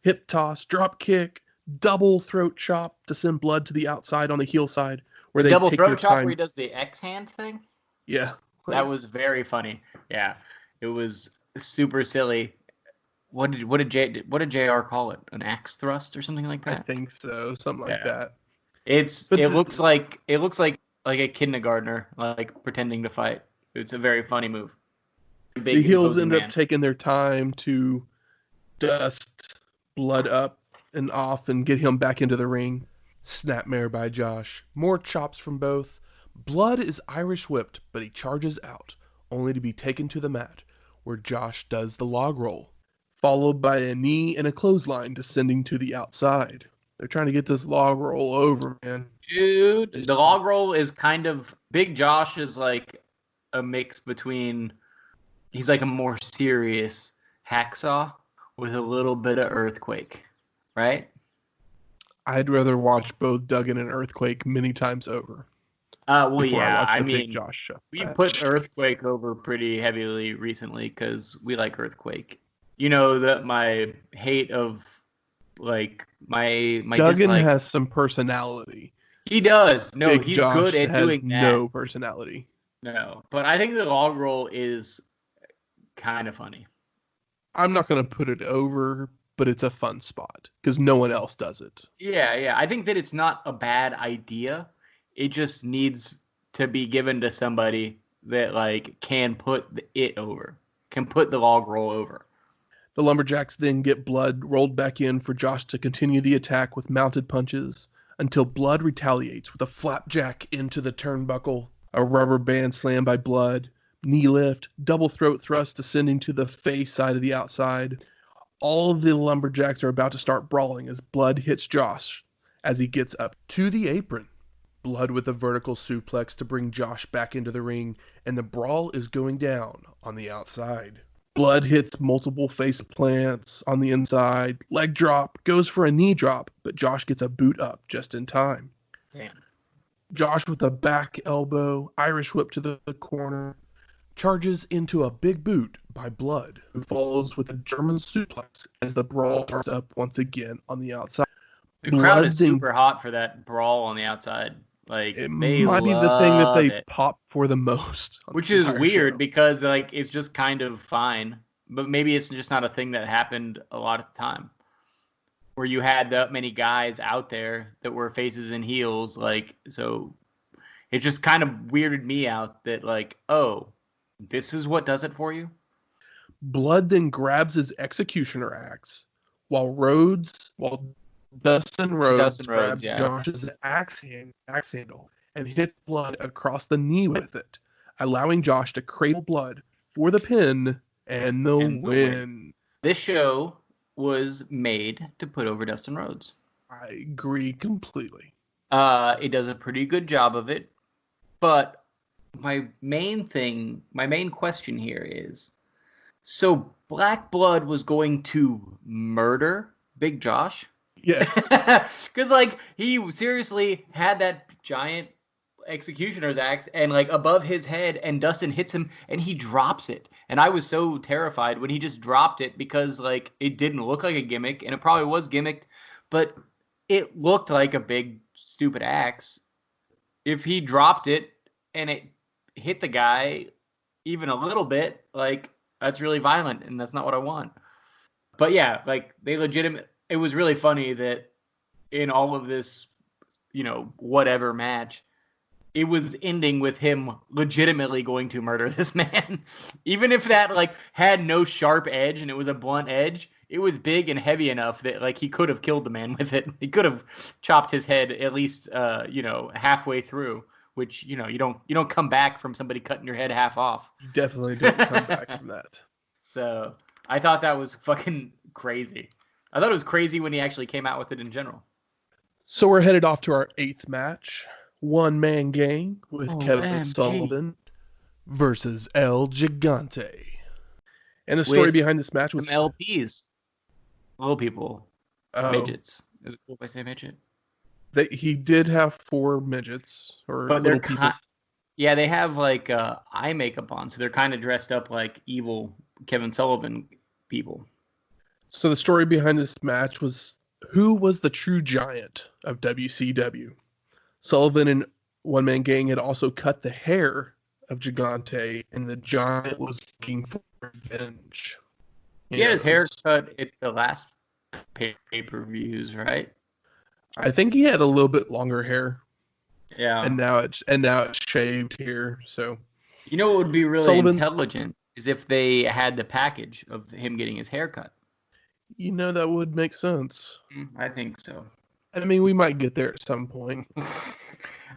Hip toss, drop kick, double throat chop to send Blood to the outside on the heel side, where they double take throat their chop time. where he does the X hand thing. Yeah, that was very funny. Yeah, it was super silly. What did JR call it? An axe thrust or something like that? I think so, something like that. It looks like a kindergartner like pretending to fight. It's a very funny move. The heels end up taking their time to dust Blood up and off and get him back into the ring. Snapmare by Josh. More chops from both. Blood is Irish whipped, but he charges out, only to be taken to the mat, where Josh does the log roll. Followed by a knee and a clothesline descending to the outside. They're trying to get this log roll over, man. Dude, the log roll is kind of... Big Josh is like a mix between... He's like a more serious hacksaw with a little bit of earthquake, right? I'd rather watch both Duggan and Earthquake many times over. Well, yeah, I mean, Josh we put Earthquake over pretty heavily recently because we like Earthquake. You know that my hate of, like, my Duggan dislike... has some personality. He does. No, Big he's Josh good at doing that. No personality. No, but I think the log roll is kind of funny. I'm not going to put it over, but it's a fun spot because no one else does it. Yeah. I think that it's not a bad idea. It just needs to be given to somebody that like can put it over, can put the log roll over. The Lumberjacks then get Blood rolled back in for Josh to continue the attack with mounted punches until Blood retaliates with a flapjack into the turnbuckle, a rubber band slam by Blood, knee lift, double throat thrust descending to the face side of the outside. All of the Lumberjacks are about to start brawling as Blood hits Josh as he gets up to the apron. Blood with a vertical suplex to bring Josh back into the ring, and the brawl is going down on the outside. Blood hits multiple face plants on the inside, leg drop, goes for a knee drop, but Josh gets a boot up just in time. Damn. Josh with a back elbow, Irish whip to the corner, charges into a big boot by Blood, who follows with a German suplex as the brawl starts up once again on the outside. The crowd is super hot for that brawl on the outside. Like, it might be the thing that they pop for the most, which is weird because like it's just kind of fine, but maybe it's just not a thing that happened a lot of the time, where you had that many guys out there that were faces and heels. Like, so it just kind of weirded me out that like, oh, this is what does it for you. Blood then grabs his executioner axe while Dustin Rhodes grabs Josh's axe handle and hits Blood across the knee with it, allowing Josh to cradle Blood for the pin and the win. This show was made to put over Dustin Rhodes. I agree completely. It does a pretty good job of it, but my main question here is, so Black Blood was going to murder Big Josh? Yes. Because, like, he seriously had that giant executioner's axe and, like, above his head, and Dustin hits him and he drops it. And I was so terrified when he just dropped it because, like, it didn't look like a gimmick, and it probably was gimmicked, but it looked like a big, stupid axe. If he dropped it and it hit the guy even a little bit, like, that's really violent, and that's not what I want. But yeah, like, it was really funny that in all of this, whatever match, it was ending with him legitimately going to murder this man. Even if that, like, had no sharp edge and it was a blunt edge, it was big and heavy enough that, like, he could have killed the man with it. He could have chopped his head at least, halfway through, which, you don't come back from somebody cutting your head half off. You definitely don't come back from that. So I thought that was fucking crazy. I thought it was crazy when he actually came out with it in general. So we're headed off to our 8th match. One-man gang with Kevin Sullivan versus El Gigante. And the story behind this match was... some LPs. Little people. Midgets. Is it cool if I say midget? He did have 4 midgets, or but little people. Yeah, they have, like, eye makeup on, so they're kind of dressed up like evil Kevin Sullivan people. So the story behind this match was, who was the true giant of WCW? Sullivan and One Man Gang had also cut the hair of Gigante, and the giant was looking for revenge. He had his hair cut at the last pay-per-views, right? I think he had a little bit longer hair. Yeah. And now it's shaved here. So, you know what would be really intelligent is if they had the package of him getting his hair cut. That would make sense. I think so. I mean, we might get there at some point.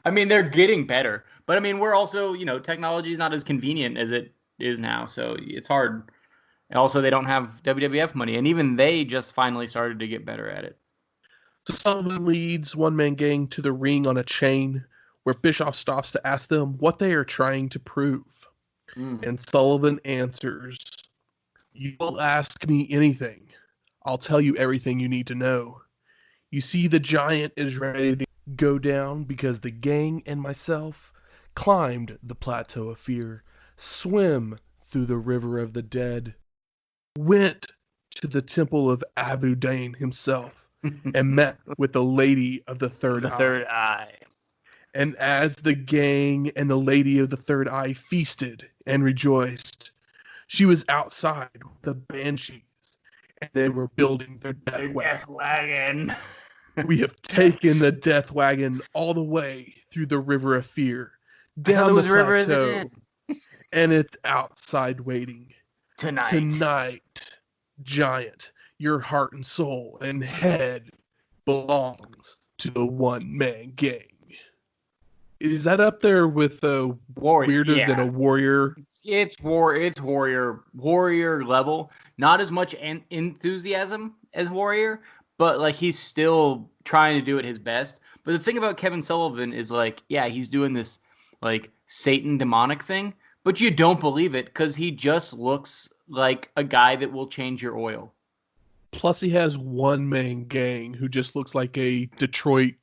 I mean, they're getting better. But, I mean, we're also, technology is not as convenient as it is now. So it's hard. And also, they don't have WWF money. And even they just finally started to get better at it. So Sullivan leads One Man Gang to the ring on a chain, where Bischoff stops to ask them what they are trying to prove. And Sullivan answers, "You will ask me anything. I'll tell you everything you need to know. You see, the giant is ready to go down because the gang and myself climbed the plateau of fear, swim through the river of the dead, went to the temple of Abu Dain himself, and met with the lady of the third eye. And as the gang and the lady of the third eye feasted and rejoiced, she was outside with the banshees, and they were building their death wagon. We have taken the death wagon all the way through the river of fear, down the plateau, and it's outside waiting. Tonight, giant, your heart and soul and head belongs to the One Man Gang." Is that up there with weirder than a warrior? It's warrior level. Not as much enthusiasm as warrior, but, like, he's still trying to do it his best. But the thing about Kevin Sullivan is, like, yeah, he's doing this, like, Satan demonic thing, but you don't believe it because he just looks like a guy that will change your oil. Plus, he has One Man Gang who just looks like a Detroit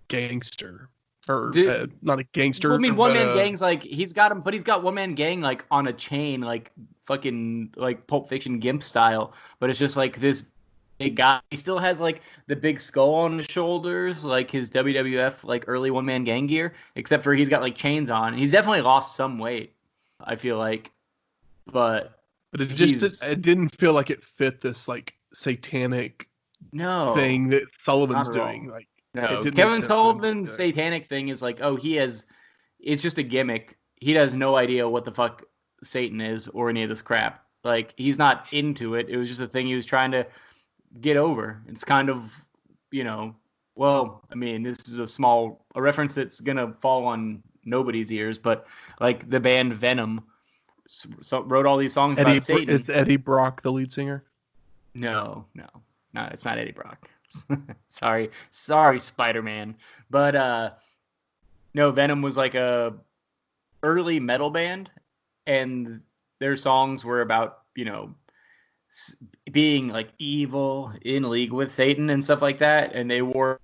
gangster. Or not a gangster. Well, I mean, One Man Gang's like, he's got One Man Gang, like, on a chain, like fucking, like, Pulp Fiction Gimp style. But it's just like this big guy. He still has, like, the big skull on his shoulders, like his WWF, like, early One Man Gang gear, except for he's got, like, chains on. He's definitely lost some weight, I feel like. But it didn't feel like it fit this, like, satanic thing that Sullivan's doing. Like, no, Kevin Sullivan's satanic thing is like, it's just a gimmick. He has no idea what the fuck Satan is or any of this crap. Like, he's not into it. It was just a thing he was trying to get over. It's kind of, well, I mean, this is a reference that's going to fall on nobody's ears, but, like, the band Venom wrote all these songs about Satan. Is Eddie Brock the lead singer? No, it's not Eddie Brock. Sorry, Spider-Man. But no, Venom was like a early metal band, and their songs were about, being like evil, in league with Satan and stuff like that. And they wore,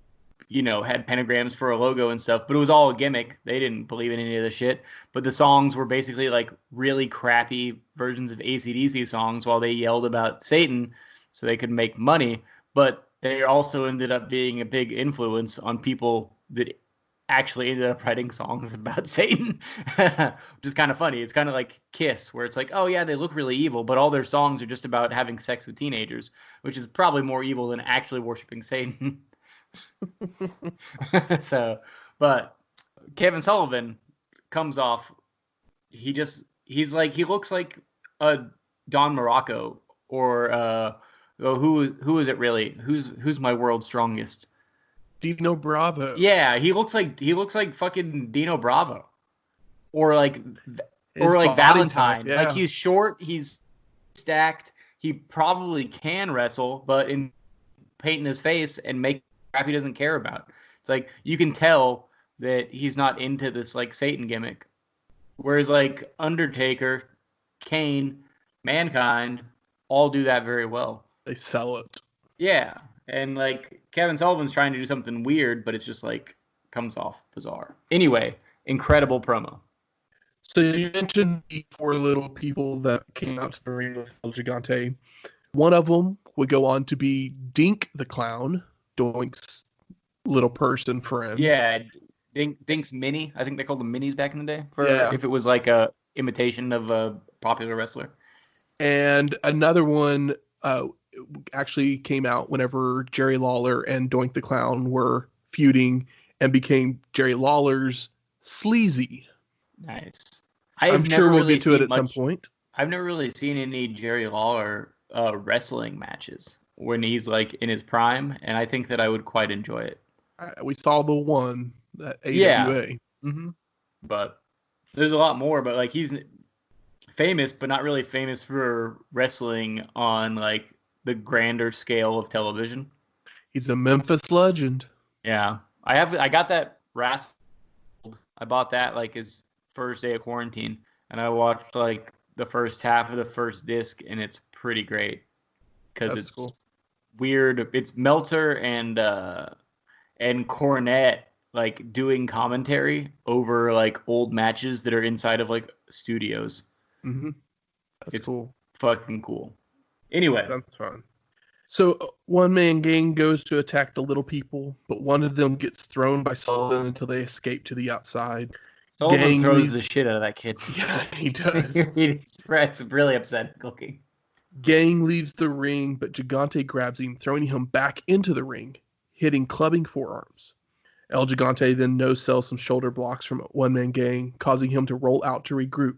had pentagrams for a logo and stuff, but it was all a gimmick. They didn't believe in any of the shit. But the songs were basically like really crappy versions of AC/DC songs while they yelled about Satan so they could make money. But they also ended up being a big influence on people that actually ended up writing songs about Satan, which is kind of funny. It's kind of like Kiss, where it's like, oh yeah, they look really evil, but all their songs are just about having sex with teenagers, which is probably more evil than actually worshiping Satan. But Kevin Sullivan comes off, he looks like a Don Morocco, or who is it really? Who's my world's strongest? Dino Bravo. Yeah, he looks like fucking Dino Bravo, or like Valentine. Type, yeah. Like, he's short, he's stacked. He probably can wrestle, but in painting his face and make crap he doesn't care about. It's like you can tell that he's not into this like Satan gimmick. Whereas like Undertaker, Kane, Mankind all do that very well. They sell it. Yeah. And like Kevin Sullivan's trying to do something weird, but it's just like comes off bizarre. Anyway, incredible promo. So you mentioned the 4 little people that came out to the ring with El Gigante. One of them would go on to be Dink the Clown, Doink's little person friend. Yeah, Dink's mini. I think they called them minis back in the day. If it was like a imitation of a popular wrestler. And another one actually came out whenever Jerry Lawler and Doink the Clown were feuding and became Jerry Lawler's Sleazy. Nice. I'm sure we'll get to it at some point. I've never really seen any Jerry Lawler wrestling matches when he's like in his prime, and I think that I would quite enjoy it. We saw the one at AWA. Yeah. Mm-hmm. But there's a lot more, but like he's famous, but not really famous for wrestling on like the grander scale of television. He's a Memphis legend. Yeah. I got that Rascal. I bought that like his first day of quarantine, and I watched like the first half of the first disc, and it's pretty great because it's cool. Weird. It's Meltzer and Cornette like doing commentary over like old matches that are inside of like studios. Mm-hmm. It's cool. Fucking cool. Anyway. That's fun. So one man gang goes to attack the little people, but one of them gets thrown by Sullivan until they escape to the outside. Sullivan throws the shit out of that kid. Yeah, he does. It's really upsetting looking. Gang leaves the ring, but Gigante grabs him, throwing him back into the ring, hitting clubbing forearms. El Gigante then no-sells some shoulder blocks from one man gang, causing him to roll out to regroup.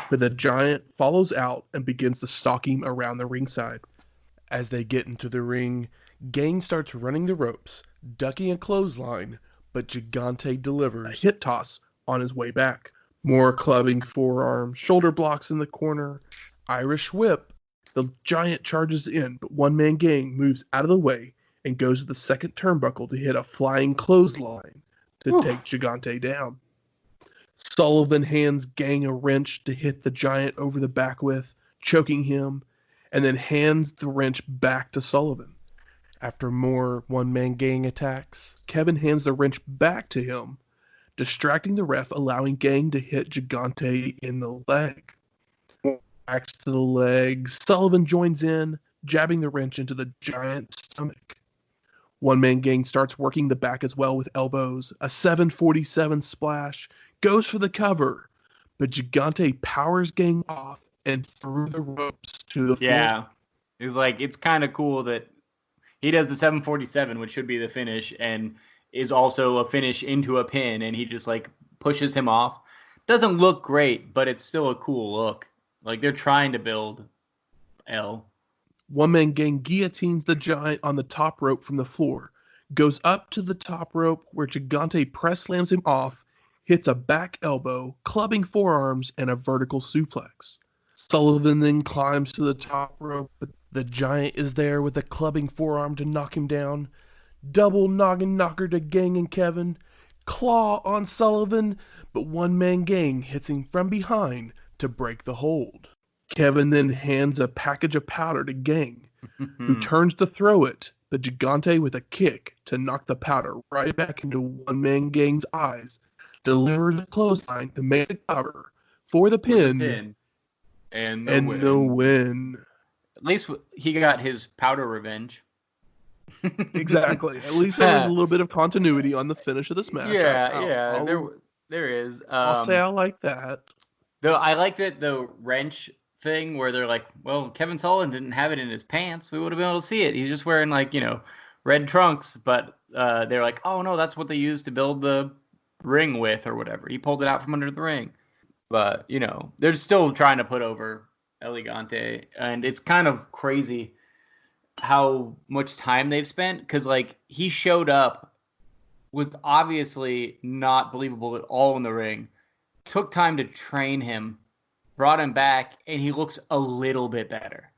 But the Giant follows out and begins to stalk him around the ringside. As they get into the ring, Gang starts running the ropes, ducking a clothesline, but Gigante delivers a hit toss on his way back. More clubbing forearms, shoulder blocks in the corner, Irish whip. The Giant charges in, but one man gang moves out of the way and goes to the second turnbuckle to hit a flying clothesline to take Gigante down. Sullivan hands Gang a wrench to hit the Giant over the back with, choking him, and then hands the wrench back to Sullivan. After more one-man gang attacks, Kevin hands the wrench back to him, distracting the ref, allowing Gang to hit Gigante in the leg. Backs to the leg, Sullivan joins in, jabbing the wrench into the Giant's stomach. One-man gang starts working the back as well with elbows. A 747 splash, goes for the cover, but Gigante powers Gang off and through the ropes to the floor. Yeah, it's kind of cool that he does the 747, which should be the finish, and is also a finish into a pin, and he just like pushes him off. Doesn't look great, but it's still a cool look. Like they're trying to build L. One-man gang guillotines the Giant on the top rope from the floor, goes up to the top rope where Gigante press slams him off, hits a back elbow, clubbing forearms, and a vertical suplex. Sullivan then climbs to the top rope, but the Giant is there with a clubbing forearm to knock him down. Double noggin knocker to Gang and Kevin. claw on Sullivan, but one-man gang hits him from behind to break the hold. Kevin then hands a package of powder to Gang, who turns to throw it, but Gigante with a kick to knock the powder right back into one-man Gang's eyes, delivers a clothesline to make the cover for the pin. And the win. At least he got his powder revenge. Exactly. At least there was a little bit of continuity on the finish of this match. There is. I'll say I like that. Though I like that the wrench thing where they're like, well, Kevin Sullivan didn't have it in his pants. We would have been able to see it. He's just wearing red trunks. But they're like, oh no, that's what they used to build the ring with or whatever. He pulled it out from under the ring. But, they're still trying to put over Gigante. And it's kind of crazy how much time they've spent. Because, he showed up, was obviously not believable at all in the ring. Took time to train him, brought him back, and he looks a little bit better.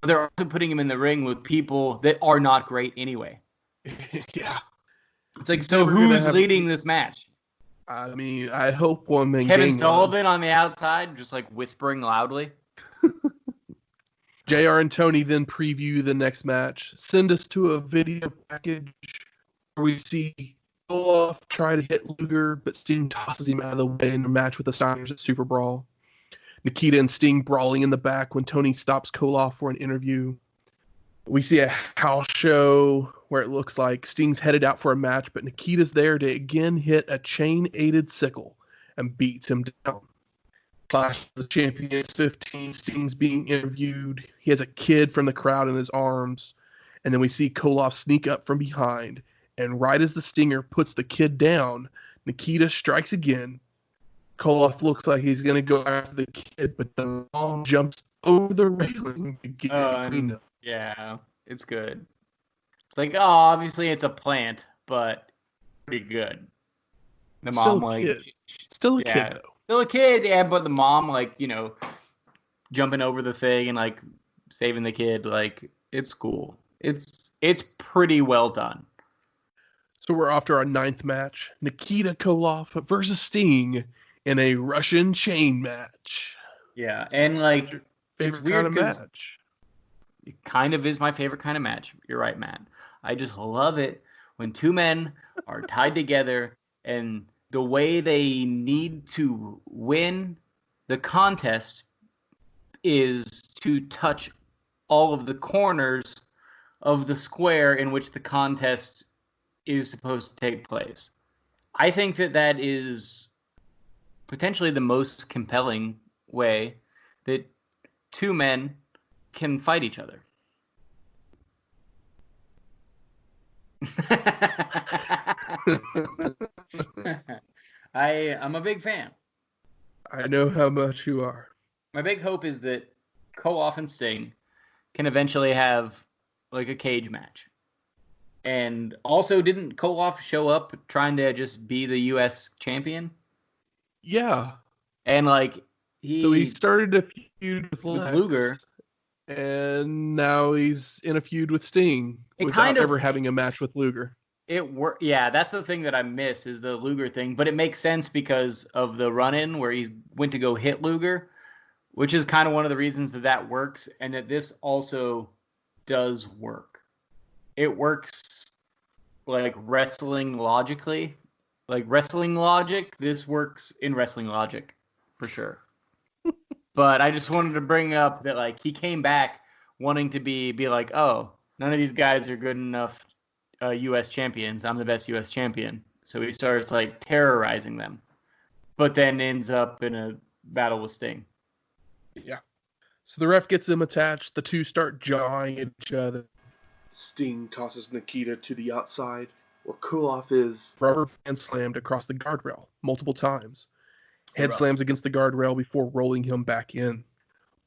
They're also putting him in the ring with people that are not great anyway. Yeah. It's so who's leading this match? I mean, I hope one man Kevin Sullivan on the outside, just whispering loudly. JR and Tony then preview the next match. Send us to a video package where we see Koloff try to hit Luger, but Sting tosses him out of the way in a match with the Steiners at Super Brawl. Nikita and Sting brawling in the back when Tony stops Koloff for an interview. We see a house show where it looks like Sting's headed out for a match, but Nikita's there to again hit a chain-aided sickle and beats him down. Clash of the Champions 15, Sting's being interviewed. He has a kid from the crowd in his arms. And then we see Koloff sneak up from behind. And right as the Stinger puts the kid down, Nikita strikes again. Koloff looks like he's going to go after the kid, but the mom jumps over the railing to get between them. Yeah, it's good. It's obviously it's a plant, but pretty good. The mom, still a kid, though. Still a kid, yeah, but the mom, jumping over the thing and, saving the kid, it's cool. It's pretty well done. So we're off to our 9th match. Nikita Koloff versus Sting in a Russian chain match. Yeah, and, it's weird because it kind of is my favorite kind of match. You're right, Matt. I just love it when two men are tied together and the way they need to win the contest is to touch all of the corners of the square in which the contest is supposed to take place. I think that is potentially the most compelling way that two men can fight each other. I'm a big fan. I know how much you are. My big hope is that Koloff and Sting can eventually have a cage match. And also, didn't Koloff show up trying to just be the U.S. champion? Yeah. And he started a feud with Luger. And now he's in a feud with Sting without ever having a match with Luger. Yeah, that's the thing that I miss is the Luger thing. But it makes sense because of the run-in where he went to go hit Luger, which is kind of one of the reasons that works, and that this also does work. It works wrestling logically. Wrestling logic, this works in wrestling logic, for sure. But I just wanted to bring up that he came back wanting to be oh, none of these guys are good enough U.S. champions. I'm the best U.S. champion. So he starts terrorizing them, but then ends up in a battle with Sting. Yeah. So the ref gets them attached. The two start jawing at each other. Sting tosses Nikita to the outside, where Koloff is rubber band slammed across the guardrail multiple times. Head slams against the guardrail before rolling him back in.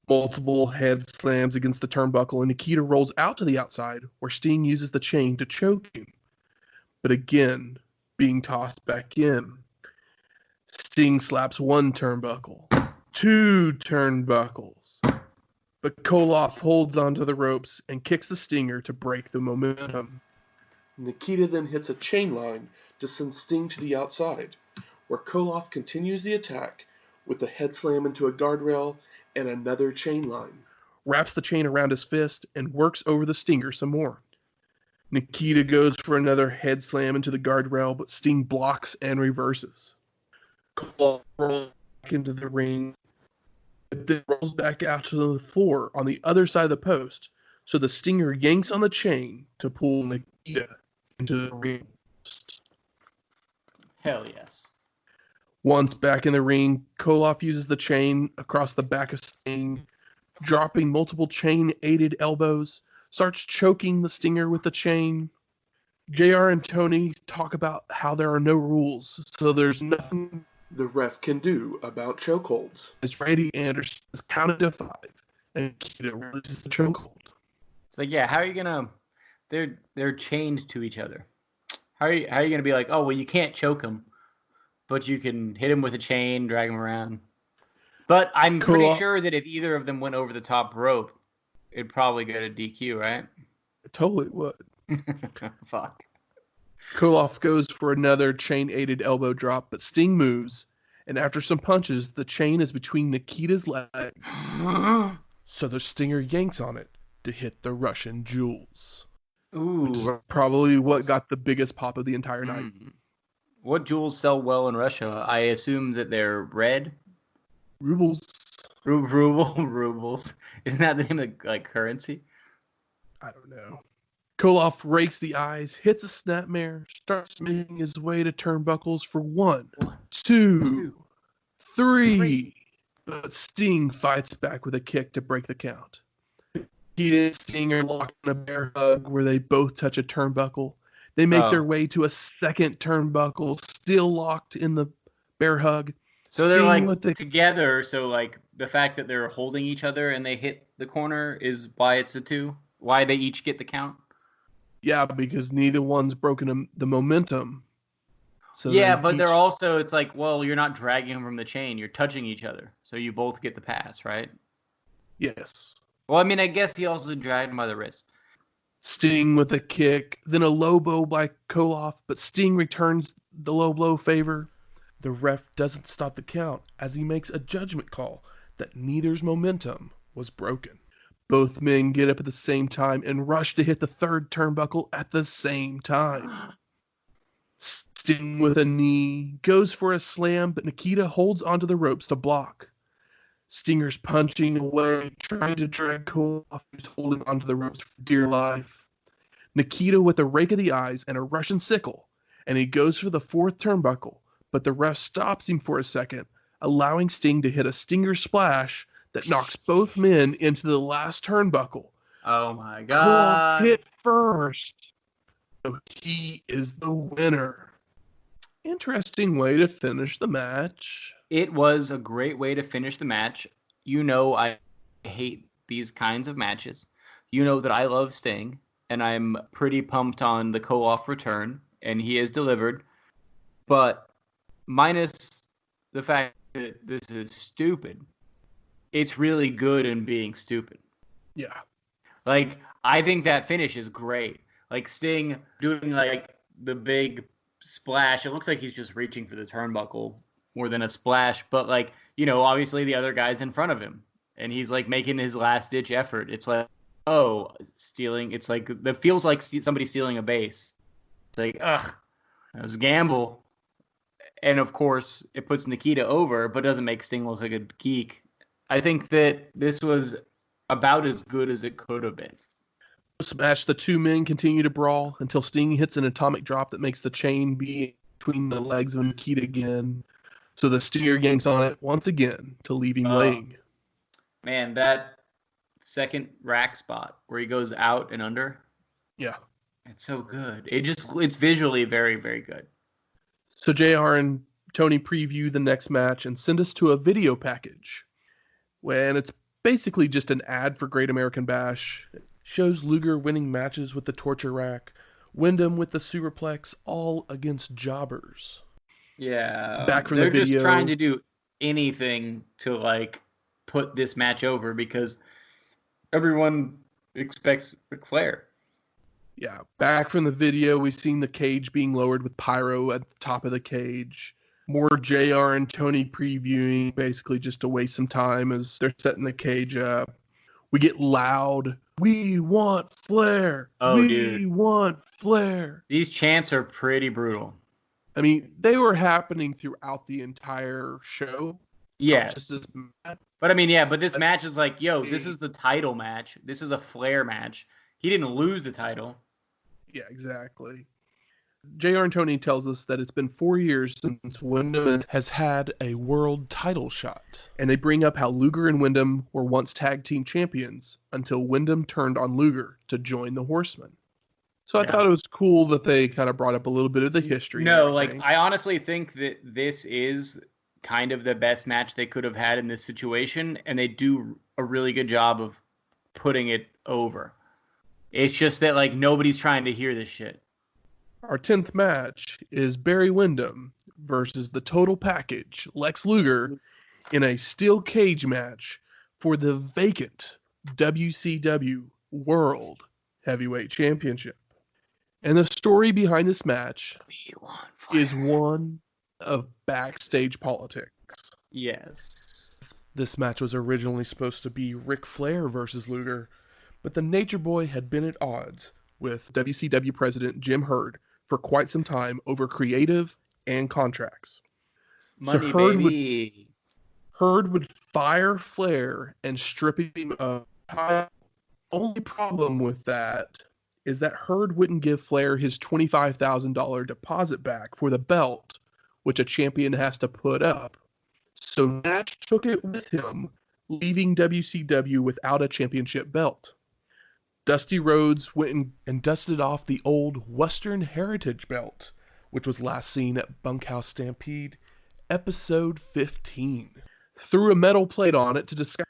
Multiple head slams against the turnbuckle, and Nikita rolls out to the outside, where Sting uses the chain to choke him. But again, being tossed back in. Sting slaps one turnbuckle, two turnbuckles. But Koloff holds onto the ropes and kicks the Stinger to break the momentum. Nikita then hits a chain line to send Sting to the outside, where Koloff continues the attack with a head slam into a guardrail and another chain line. Wraps the chain around his fist and works over the Stinger some more. Nikita goes for another head slam into the guardrail, but Sting blocks and reverses. Koloff rolls back into the ring, but then rolls back out to the floor on the other side of the post, so the Stinger yanks on the chain to pull Nikita into the ring. Hell yes. Once back in the ring, Koloff uses the chain across the back of Sting, dropping multiple chain-aided elbows, starts choking the Stinger with the chain. JR and Tony talk about how there are no rules, so there's nothing the ref can do about chokeholds. As Randy Anderson is counted to 5, and Nikita releases the chokehold. It's like, yeah, how are you gonna? They're chained to each other. How are you gonna be like, oh well, you can't choke him, but you can hit him with a chain, drag him around. But I'm pretty sure that if either of them went over the top rope, it'd probably go to DQ, right? It totally would. Fuck. Koloff goes for another chain-aided elbow drop, but Sting moves, and after some punches, the chain is between Nikita's legs. So the Stinger yanks on it to hit the Russian jewels. Ooh. Probably what got the biggest pop of the entire night. What jewels sell well in Russia? I assume that they're red? Rubles. Rubles. Isn't that the name of like currency? I don't know. Koloff rakes the eyes, hits a snapmare, starts making his way to turnbuckles for 1, 2, 3. But Sting fights back with a kick to break the count. He and Sting are locked in a bear hug where they both touch a turnbuckle. They make their way to a second turnbuckle, still locked in the bear hug. So they're like together, so like the fact that they're holding each other and they hit the corner is why it's a 2? Why they each get the count? Yeah, because neither one's broken the momentum. So yeah, but they're also, it's like, well, you're not dragging them from the chain. You're touching each other. So you both get the pass, right? Yes. Well, I mean, I guess he also dragged him by the wrist. Sting with a kick, then a low blow by Koloff, but Sting returns the low blow favor. The ref doesn't stop the count as he makes a judgment call that neither's momentum was broken. Both men get up at the same time and rush to hit the third turnbuckle at the same time. Sting with a knee, goes for a slam, but Nikita holds onto the ropes to block. Stinger's punching away, trying to drag Koloff, who's holding onto the ropes for dear life. Nikita with a rake of the eyes and a Russian sickle, and he goes for the fourth turnbuckle, but the ref stops him for a second, allowing Sting to hit a Stinger splash that knocks both men into the last turnbuckle. Oh my God. Koloff hit first. So he is the winner. Interesting way to finish the match. It was a great way to finish the match. You know I hate these kinds of matches. You know that I love Sting, and I'm pretty pumped on the Koloff return, and he has delivered. But minus the fact that this is stupid, it's really good in being stupid. Yeah. Like, I think that finish is great. Like, Sting doing, like, the big splash. It looks like he's just reaching for the turnbuckle more than a splash. But, like, you know, obviously the other guy's in front of him. And he's, like, making his last-ditch effort. It's like, oh, stealing. It's like, it feels like somebody stealing a base. It's like, ugh, that was a gamble. And, of course, it puts Nikita over, but doesn't make Sting look like a geek. I think that this was about as good as it could have been. This match, the two men continue to brawl until Sting hits an atomic drop that makes the chain be between the legs of Nikita again. So the Stinger yanks on it once again to leave him laying. Man, that second rack spot where he goes out and under. Yeah. It's so good. It's visually very, very good. So JR and Tony preview the next match and send us to a video package. When it's basically just an ad for Great American Bash. It shows Luger winning matches with the torture rack, Windham with the superplex, all against jobbers. Yeah. Back from the video. They're just trying to do anything to, like, put this match over because everyone expects Ric Flair. Yeah, back from the video, we've seen the cage being lowered with pyro at the top of the cage. More JR and Tony previewing, basically just to waste some time as they're setting the cage up. We get loud. We want Flair. We want Flair. These chants are pretty brutal. I mean, they were happening throughout the entire show. Yes. But I mean, yeah, but this match is like, yo, this is the title match. This is a Flair match. He didn't lose the title. Yeah, exactly. JR and Tony tells us that it's been 4 years since Windham has had a world title shot. And they bring up how Luger and Windham were once tag team champions until Windham turned on Luger to join the Horsemen. So I thought it was cool that they kind of brought up a little bit of the history. No, like, I honestly think that this is kind of the best match they could have had in this situation, and they do a really good job of putting it over. It's just that, like, nobody's trying to hear this shit. Our 10th match is Barry Windham versus the Total Package, Lex Luger, in a steel cage match for the vacant WCW World Heavyweight Championship. And the story behind this match is one of backstage politics. Yes. This match was originally supposed to be Ric Flair versus Luger, but the Nature Boy had been at odds with WCW President Jim Herd for quite some time over creative and contracts. Money, baby. Herd would fire Flair and strip him of time. Only problem with that is that Herd wouldn't give Flair his $25,000 deposit back for the belt, which a champion has to put up. So Nash took it with him, leaving WCW without a championship belt. Dusty Rhodes went and dusted off the old Western Heritage belt, which was last seen at Bunkhouse Stampede, episode 15. Threw a metal plate on it to discuss.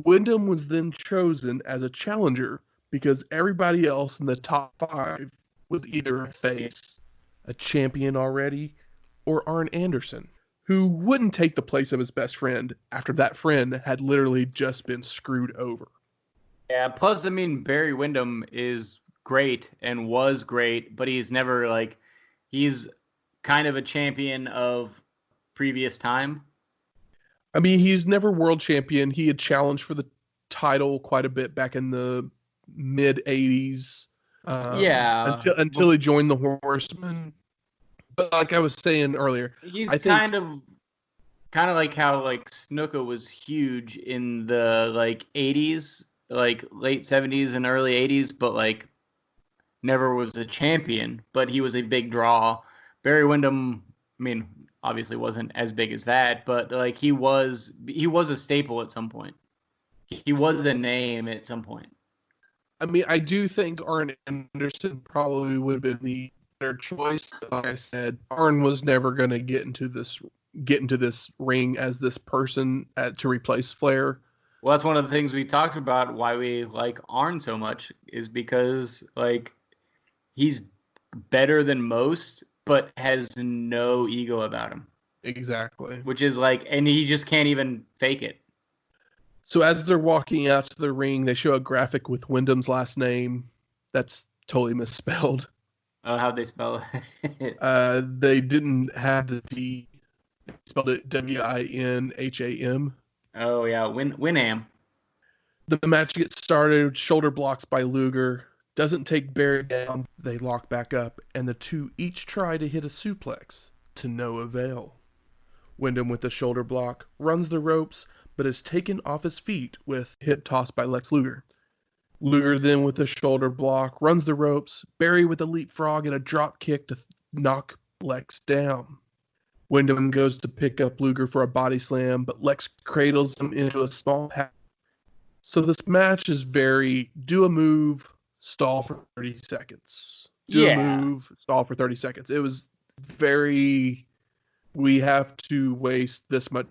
Windham was then chosen as a challenger because everybody else in the top 5 was either a face, a champion already, or Arn Anderson, who wouldn't take the place of his best friend after that friend had literally just been screwed over. Yeah, plus, I mean, Barry Windham is great and was great, but he's never, like, he's kind of a champion of previous time. I mean, he's never world champion. He had challenged for the title quite a bit back in the mid-'80s. Until he joined the Horsemen. But like I was saying earlier, he's kind of like how, like, Snuka was huge in the, like, 80s. Like late 70s and early 80s, but like never was a champion, but he was a big draw. Barry Windham, I mean, obviously wasn't as big as that, but like he was a staple at some point. He was the name at some point. I mean, I do think Arn Anderson probably would have been the better choice. Like I said, Arn was never going to get into this ring as this person to replace Flair. Well, that's one of the things we talked about, why we like Arn so much, is because, like, he's better than most, but has no ego about him. Exactly. Which is, like, and he just can't even fake it. So as they're walking out to the ring, they show a graphic with Windham's last name. That's totally misspelled. Oh, how'd they spell it? They didn't have the D. They spelled it Winham. Oh, yeah, Windham. The match gets started, shoulder blocks by Luger, doesn't take Barry down. They lock back up, and the two each try to hit a suplex, to no avail. Windham with the shoulder block, runs the ropes, but is taken off his feet with hip toss by Lex Luger. Luger then with the shoulder block, runs the ropes, Barry with a leapfrog and a drop kick to knock Lex down. Windham goes to pick up Luger for a body slam, but Lex cradles him into a small pack. So this match is very do a move, stall for 30 seconds. Do a move, stall for 30 seconds. It was very, we have to waste this much.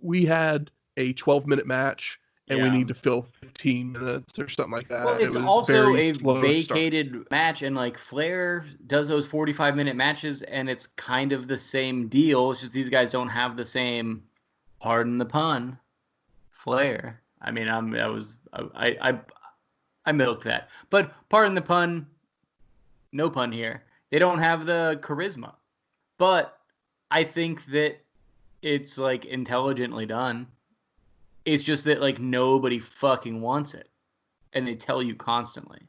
We had a 12-minute match, and we need to fill 15 minutes or something like that. Well, it's also a vacated match, and like Flair does those 45-minute matches, and it's kind of the same deal. It's just these guys don't have the same, pardon the pun, flair. I mean, I milked that, but pardon the pun, no pun here. They don't have the charisma. But I think that it's like intelligently done. It's just that like nobody fucking wants it. And they tell you constantly.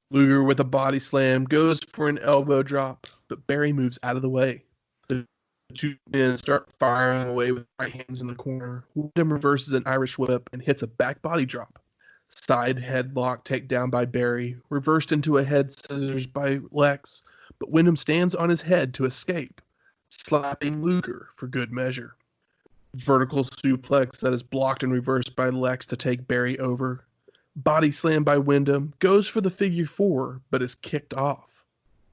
Luger with a body slam goes for an elbow drop, but Barry moves out of the way. The two men start firing away with right hands in the corner. Windham reverses an Irish whip and hits a back body drop. Side headlock takedown by Barry, reversed into a head scissors by Lex, but Windham stands on his head to escape, slapping Luger for good measure. Vertical suplex that is blocked and reversed by Lex to take Barry over. Body slam by Windham, goes for the figure four, but is kicked off.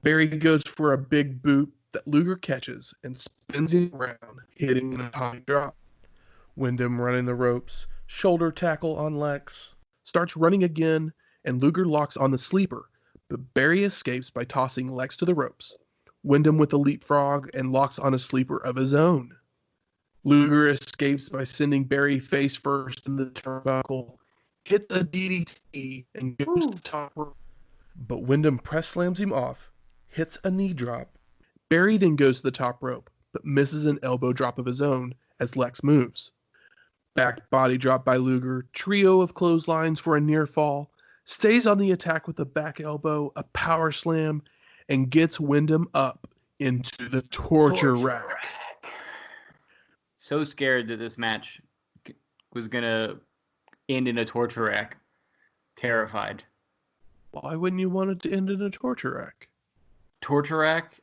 Barry goes for a big boot that Luger catches and spins him around, hitting an atomic drop. Windham running the ropes, shoulder tackle on Lex. Starts running again, and Luger locks on the sleeper, but Barry escapes by tossing Lex to the ropes. Windham with a leapfrog and locks on a sleeper of his own. Luger escapes by sending Barry face first in the turnbuckle, hits a DDT, and goes to the top rope. But Windham press slams him off, hits a knee drop. Barry then goes to the top rope, but misses an elbow drop of his own as Lex moves. Back body drop by Luger, trio of clotheslines for a near fall, stays on the attack with a back elbow, a power slam, and gets Windham up into the torture rack. So scared that this match was going to end in a torture rack. Terrified. Why wouldn't you want it to end in a torture rack? Torture rack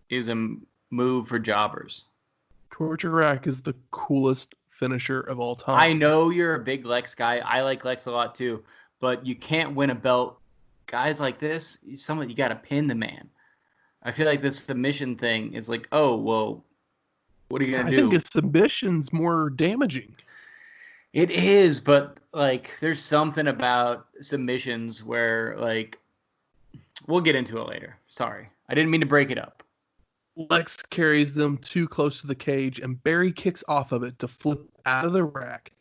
is a move for jobbers. Torture rack is the coolest finisher of all time. I know you're a big Lex guy. I like Lex a lot too. But you can't win a belt. Guys like this, you got to pin the man. I feel like this submission thing is like, oh, well, what are you going to do? I think a submission's more damaging. It is, but like there's something about submissions where like we'll get into it later. Sorry. I didn't mean to break it up. Lex carries them too close to the cage and Barry kicks off of it to flip out of the rack,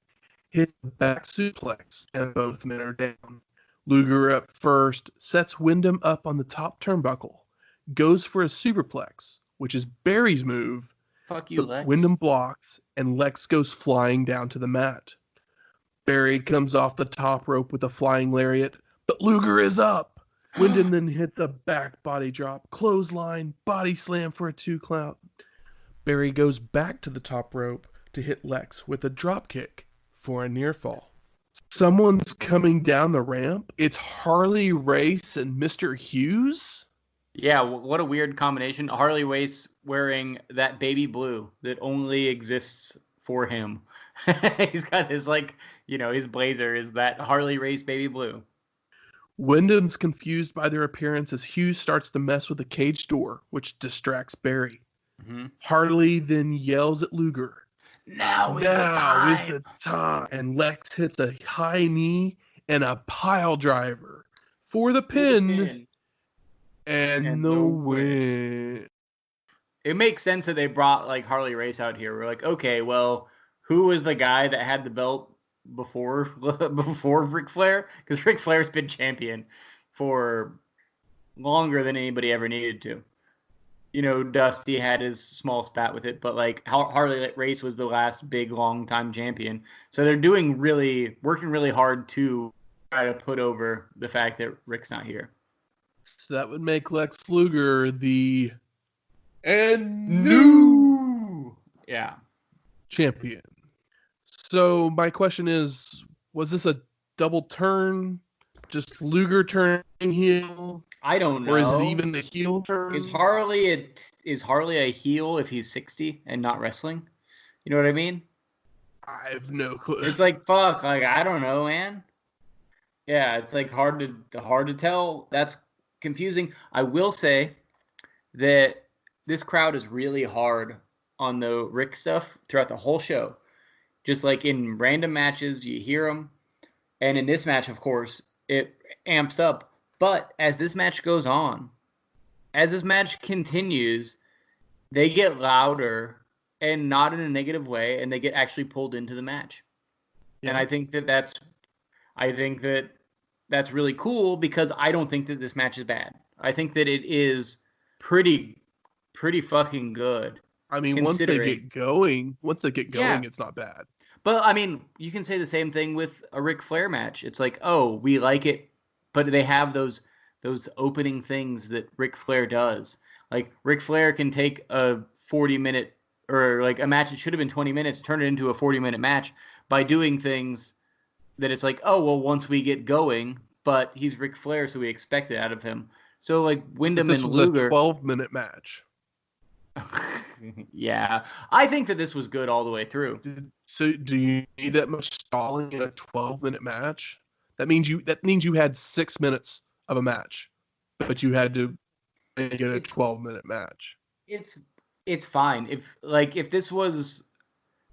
hits the back suplex, and both men are down. Luger up first, sets Windham up on the top turnbuckle, goes for a superplex, which is Barry's move. Fuck you, Lex. Windham blocks, and Lex goes flying down to the mat. Barry comes off the top rope with a flying lariat, but Luger is up. Windham then hits a back body drop, clothesline, body slam for a 2 count. Barry goes back to the top rope to hit Lex with a drop kick for a near fall. Someone's coming down the ramp. It's Harley Race and Mr. Hughes? Yeah, what a weird combination. Harley Race wearing that baby blue that only exists for him. He's got his, like, his blazer is that Harley Race baby blue. Windham's confused by their appearance as Hughes starts to mess with the cage door, which distracts Barry. Mm-hmm. Harley then yells at Luger. Now is the time. And Lex hits a high knee and a pile driver for the pin. And the win. It makes sense that they brought like Harley Race out here. We're like, okay, well, who was the guy that had the belt before Ric Flair? Because Ric Flair's been champion for longer than anybody ever needed to. Dusty had his small spat with it, but like Harley Race was the last big long time champion. So they're working really hard to try to put over the fact that Ric's not here. So that would make Lex Luger the new champion. So my question is, was this a double turn? Just Luger turning heel? I don't know. Or is it even a heel turn? Is Harley a heel if he's 60 and not wrestling? You know what I mean? I have no clue. It's like, fuck, like I don't know, man. Yeah, it's like hard to tell. That's confusing. I will say that this crowd is really hard on the Rick stuff throughout the whole show. Just like in random matches, you hear them. And in this match, of course, it amps up. But as this match goes on, as this match continues, they get louder and not in a negative way, and they get actually pulled into the match. Yeah. And I think that's really cool because I don't think that this match is bad. I think that it is pretty fucking good. I mean, once they get going, it's not bad. But I mean, you can say the same thing with a Ric Flair match. It's like, oh, we like it, but they have those opening things that Ric Flair does. Like Ric Flair can take a 40-minute or like a match that should have been 20 minutes, turn it into a 40-minute match by doing things that it's like, oh, well, once we get going, but he's Ric Flair, so we expect it out of him. So like Windham and Luger, a 12-minute match. Yeah, I think that this was good all the way through. So do you need that much stalling in a 12-minute match? That means you had 6 minutes of a match, but you had to get a 12-minute match. It's fine. If this was,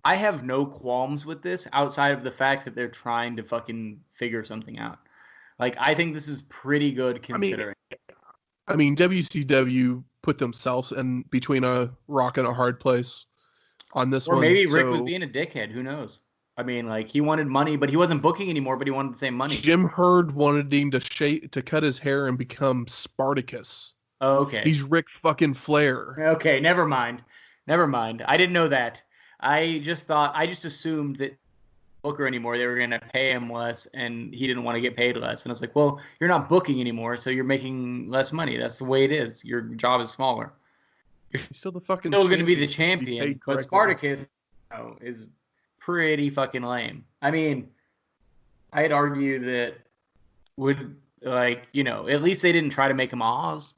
I have no qualms with this outside of the fact that they're trying to fucking figure something out. Like, I think this is pretty good considering. I mean, WCW put themselves in between a rock and a hard place on this one. Or maybe Rick was being a dickhead. Who knows? I mean, like, he wanted money, but he wasn't booking anymore, but he wanted the same money. Jim Herd wanted him to cut his hair and become Spartacus. Oh, okay. He's Ric fucking Flair. Okay, never mind. I didn't know that. I just assumed that Booker anymore, they were going to pay him less, and he didn't want to get paid less. And I was like, well, you're not booking anymore, so you're making less money. That's the way it is. Your job is smaller. He's still going to be the champion, but Spartacus is pretty fucking lame. I mean, I'd argue that at least they didn't try to make him Oz.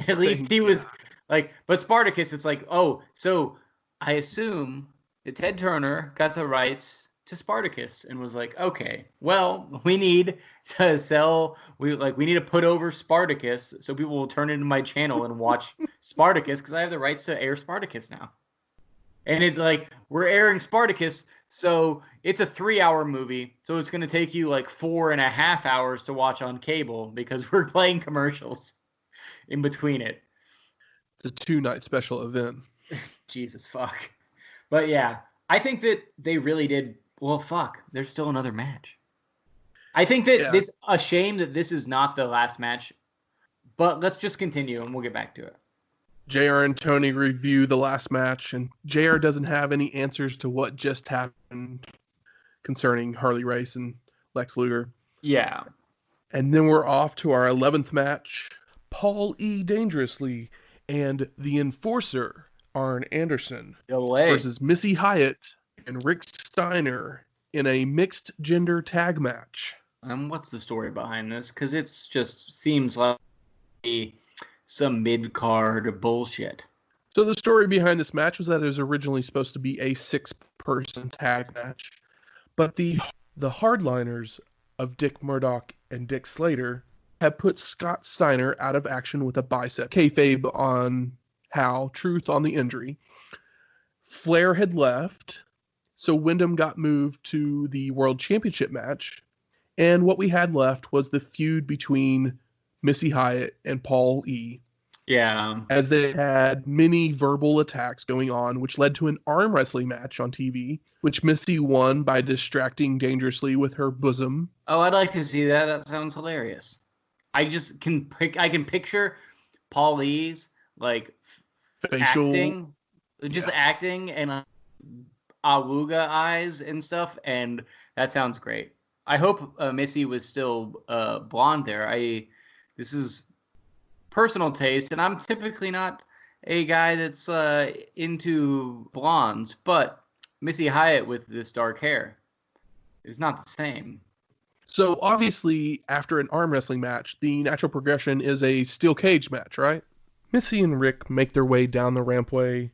At least he was but Spartacus, it's like, oh, so I assume that Ted Turner got the rights to Spartacus and was like, okay, well, we need to we need to put over Spartacus so people will turn into my channel and watch Spartacus because I have the rights to air Spartacus now. And it's like, we're airing Spartacus, so it's a 3-hour movie, so it's going to take you like 4.5 hours to watch on cable because we're playing commercials in between it. It's a 2-night special event. Jesus fuck. But yeah, I think that they really did. Well, fuck, there's still another match. I think that it's a shame that this is not the last match, but let's just continue and we'll get back to it. JR and Tony review the last match, and JR doesn't have any answers to what just happened concerning Harley Race and Lex Luger. Yeah. And then we're off to our 11th match. Paul E. Dangerously and the Enforcer, Arn Anderson, versus Missy Hyatt and Rick Steiner in a mixed gender tag match. What's the story behind this? Because it just seems like some mid-card bullshit. So the story behind this match was that it was originally supposed to be a 6-person tag match, but the hardliners of Dick Murdoch and Dick Slater had put Scott Steiner out of action with a bicep. Kayfabe on how, truth on the injury. Flair had left, so Windham got moved to the World Championship match, and what we had left was the feud between Missy Hyatt and Paul E. Yeah. As they had many verbal attacks going on, which led to an arm wrestling match on TV, which Missy won by distracting dangerously with her bosom. Oh, I'd like to see that. That sounds hilarious. I can picture Paul E's facial acting and awooga eyes and stuff, and that sounds great. I hope Missy was still blonde there. This is personal taste, and I'm typically not a guy that's into blondes, but Missy Hyatt with this dark hair is not the same. So obviously, after an arm wrestling match, the natural progression is a steel cage match, right? Missy and Rick make their way down the rampway.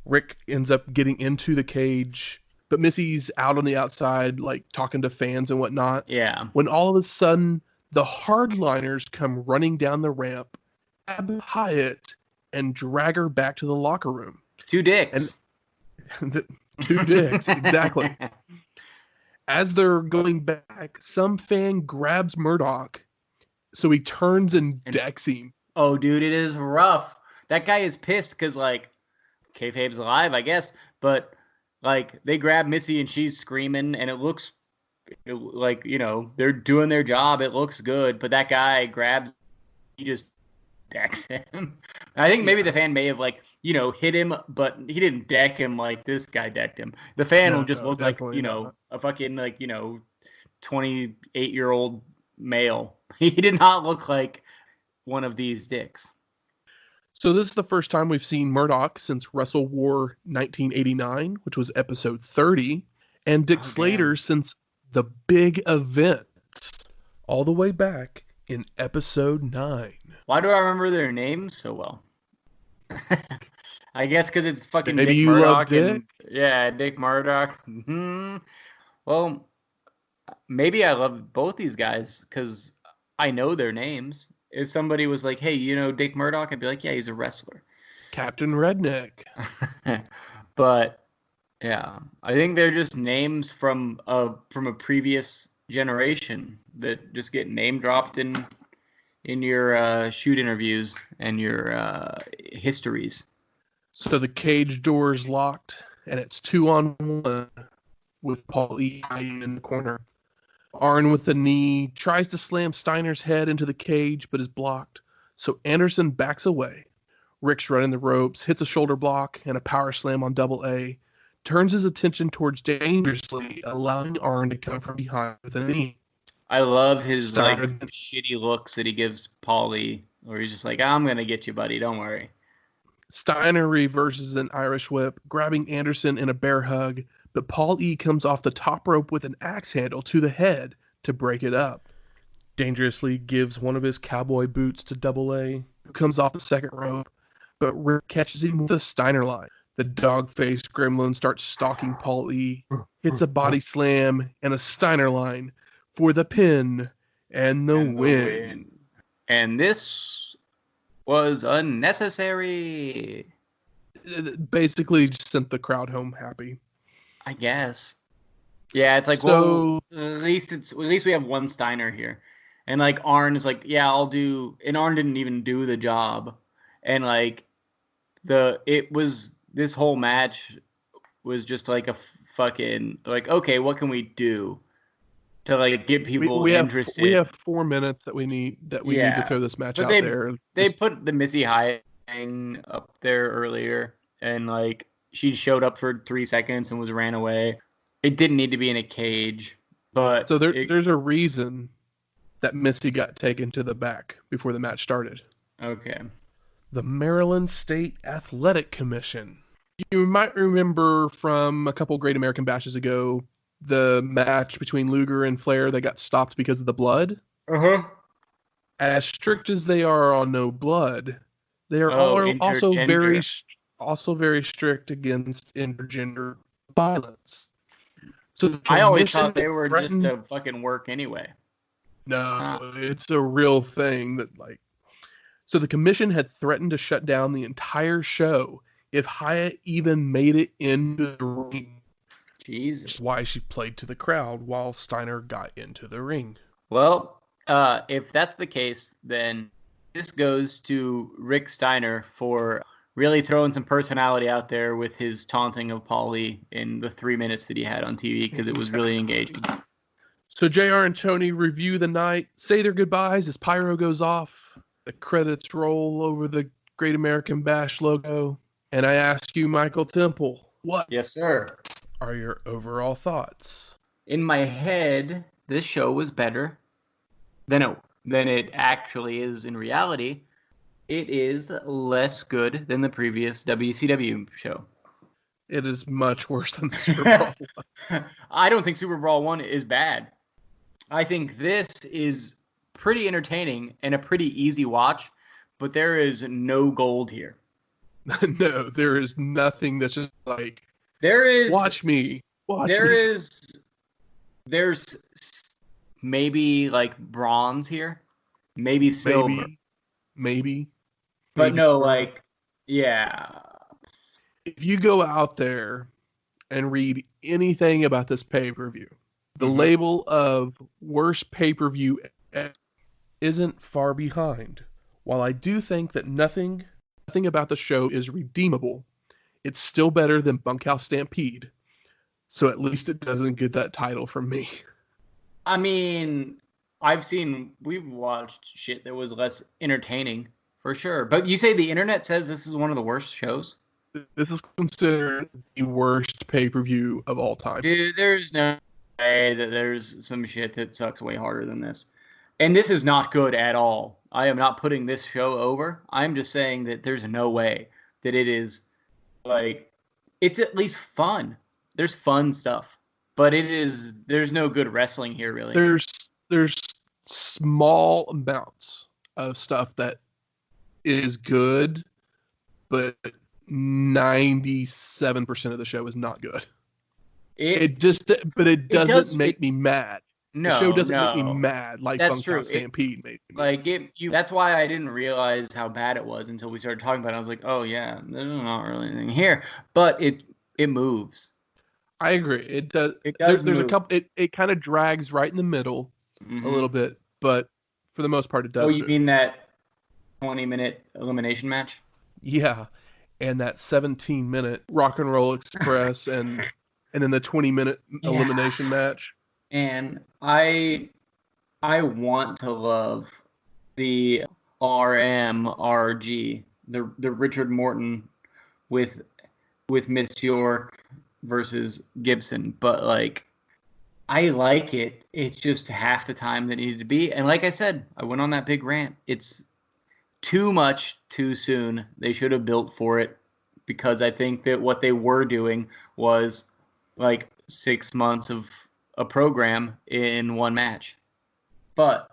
Rick ends up getting into the cage, but Missy's out on the outside, talking to fans and whatnot. Yeah. When all of a sudden, the hardliners come running down the ramp, grab Hyatt, and drag her back to the locker room. 2 dicks. And 2 dicks, exactly. As they're going back, some fan grabs Murdoch, so he turns and decks him. Oh, dude, it is rough. That guy is pissed because, kayfabe's alive, I guess, but, they grab Missy and she's screaming, and it looks they're doing their job. It looks good, but that guy grabs he just decks him. I think maybe the fan may have hit him, but he didn't deck him like this guy decked him. The fan will just look like a fucking 28-year-old male. He did not look like one of these dicks. So this is the first time we've seen Murdoch since Wrestle War 1989, which was episode 30, and Dick Slater since The Big Event, all the way back in episode 9. Why do I remember their names so well? I guess because it's fucking Maybe Dick you Murdoch. love Dick? Dick Murdoch. Well, maybe I love both these guys because I know their names. If somebody was like, hey, Dick Murdoch, I'd be like, yeah, he's a wrestler. Captain Redneck. But, yeah, I think they're just names from a previous generation that just get name dropped in your shoot interviews and your histories. So the cage door is locked, and it's 2-on-1 with Paul E. hiding in the corner. Arn with the knee tries to slam Steiner's head into the cage, but is blocked. So Anderson backs away. Rick's running the ropes, hits a shoulder block and a power slam on Double A, turns his attention towards Dangerously, allowing Arn to come from behind with a knee. I love his shitty looks that he gives Paulie, where he's just like, I'm going to get you, buddy. Don't worry. Steiner reverses an Irish whip, grabbing Anderson in a bear hug, but Paul E. comes off the top rope with an axe handle to the head to break it up. Dangerously gives one of his cowboy boots to Double A, who comes off the second rope, but Rick catches him with a Steiner line. The dog-faced gremlin starts stalking Paul E., hits a body slam and a Steiner line for the pin and the win. And this was unnecessary. Basically just sent the crowd home happy, I guess. Yeah, it's like, so, well, at least we have one Steiner here. And like Arn is like, yeah, I'll do, and Arn didn't even do the job. And like this whole match was just like a fucking like, okay, what can we do to like get people interested? We have 4 minutes that we need to throw this match out there. They put the Missy Hyatt thing up there earlier, and like she showed up for 3 seconds and ran away. It didn't need to be in a cage, but so there's a reason that Missy got taken to the back before the match started. Okay. The Maryland State Athletic Commission. You might remember from a couple Great American Bashes ago, the match between Luger and Flair that got stopped because of the blood. Uh-huh. As strict as they are on no blood, they are also very strict against intergender violence. So I always thought they were just to fucking work anyway. No, it's a real thing that like. So the commission had threatened to shut down the entire show if Hyatt even made it into the ring. Jesus. Why she played to the crowd while Steiner got into the ring. Well, if that's the case, then this goes to Rick Steiner for really throwing some personality out there with his taunting of Paulie in the 3 minutes that he had on TV, because it was really engaging. So JR and Tony review the night, say their goodbyes as Pyro goes off. The credits roll over the Great American Bash logo. And I ask you, Michael Temple, what? Yes, sir. Are your overall thoughts? In my head, this show was better than it actually is in reality. It is less good than the previous WCW show. It is much worse than Super Brawl. I don't think Super Brawl 1 is bad. I think this is pretty entertaining and a pretty easy watch, but there is no gold here. No, there is nothing that's just like, watch me. There's maybe like bronze here, maybe silver. Maybe. But no, like, yeah. If you go out there and read anything about this pay-per-view, the label of worst pay-per-view isn't far behind. While I do think that nothing about the show is redeemable, it's still better than Bunkhouse Stampede. So at least it doesn't get that title from me. I mean, we've watched shit that was less entertaining, for sure. But you say the internet says this is one of the worst shows? This is considered the worst pay-per-view of all time. Dude, there's no way that there's some shit that sucks way harder than this. And this is not good at all. I am not putting this show over. I'm just saying that there's no way that it is, like, it's at least fun. There's fun stuff. But there's no good wrestling here, really. There's small amounts of stuff that is good, but 97% of the show is not good. It doesn't make me mad. No, the show doesn't make me mad like Bunkhouse Stampede made me. Like that's why I didn't realize how bad it was until we started talking about it. I was like, oh yeah, there's not really anything here, but it moves. I agree. It does. There's a couple. It kind of drags right in the middle a little bit, but for the most part, it does. Oh, you mean that 20-minute elimination match? Yeah, and that 17-minute Rock and Roll Express, and then the 20-minute elimination match. And I want to love the RMRG, the Richard Morton with Miss York versus Gibson, but like I like it. It's just half the time that needed to be. And like I said, I went on that big rant. It's too much too soon. They should have built for it, because I think that what they were doing was like 6 months of a program in one match. But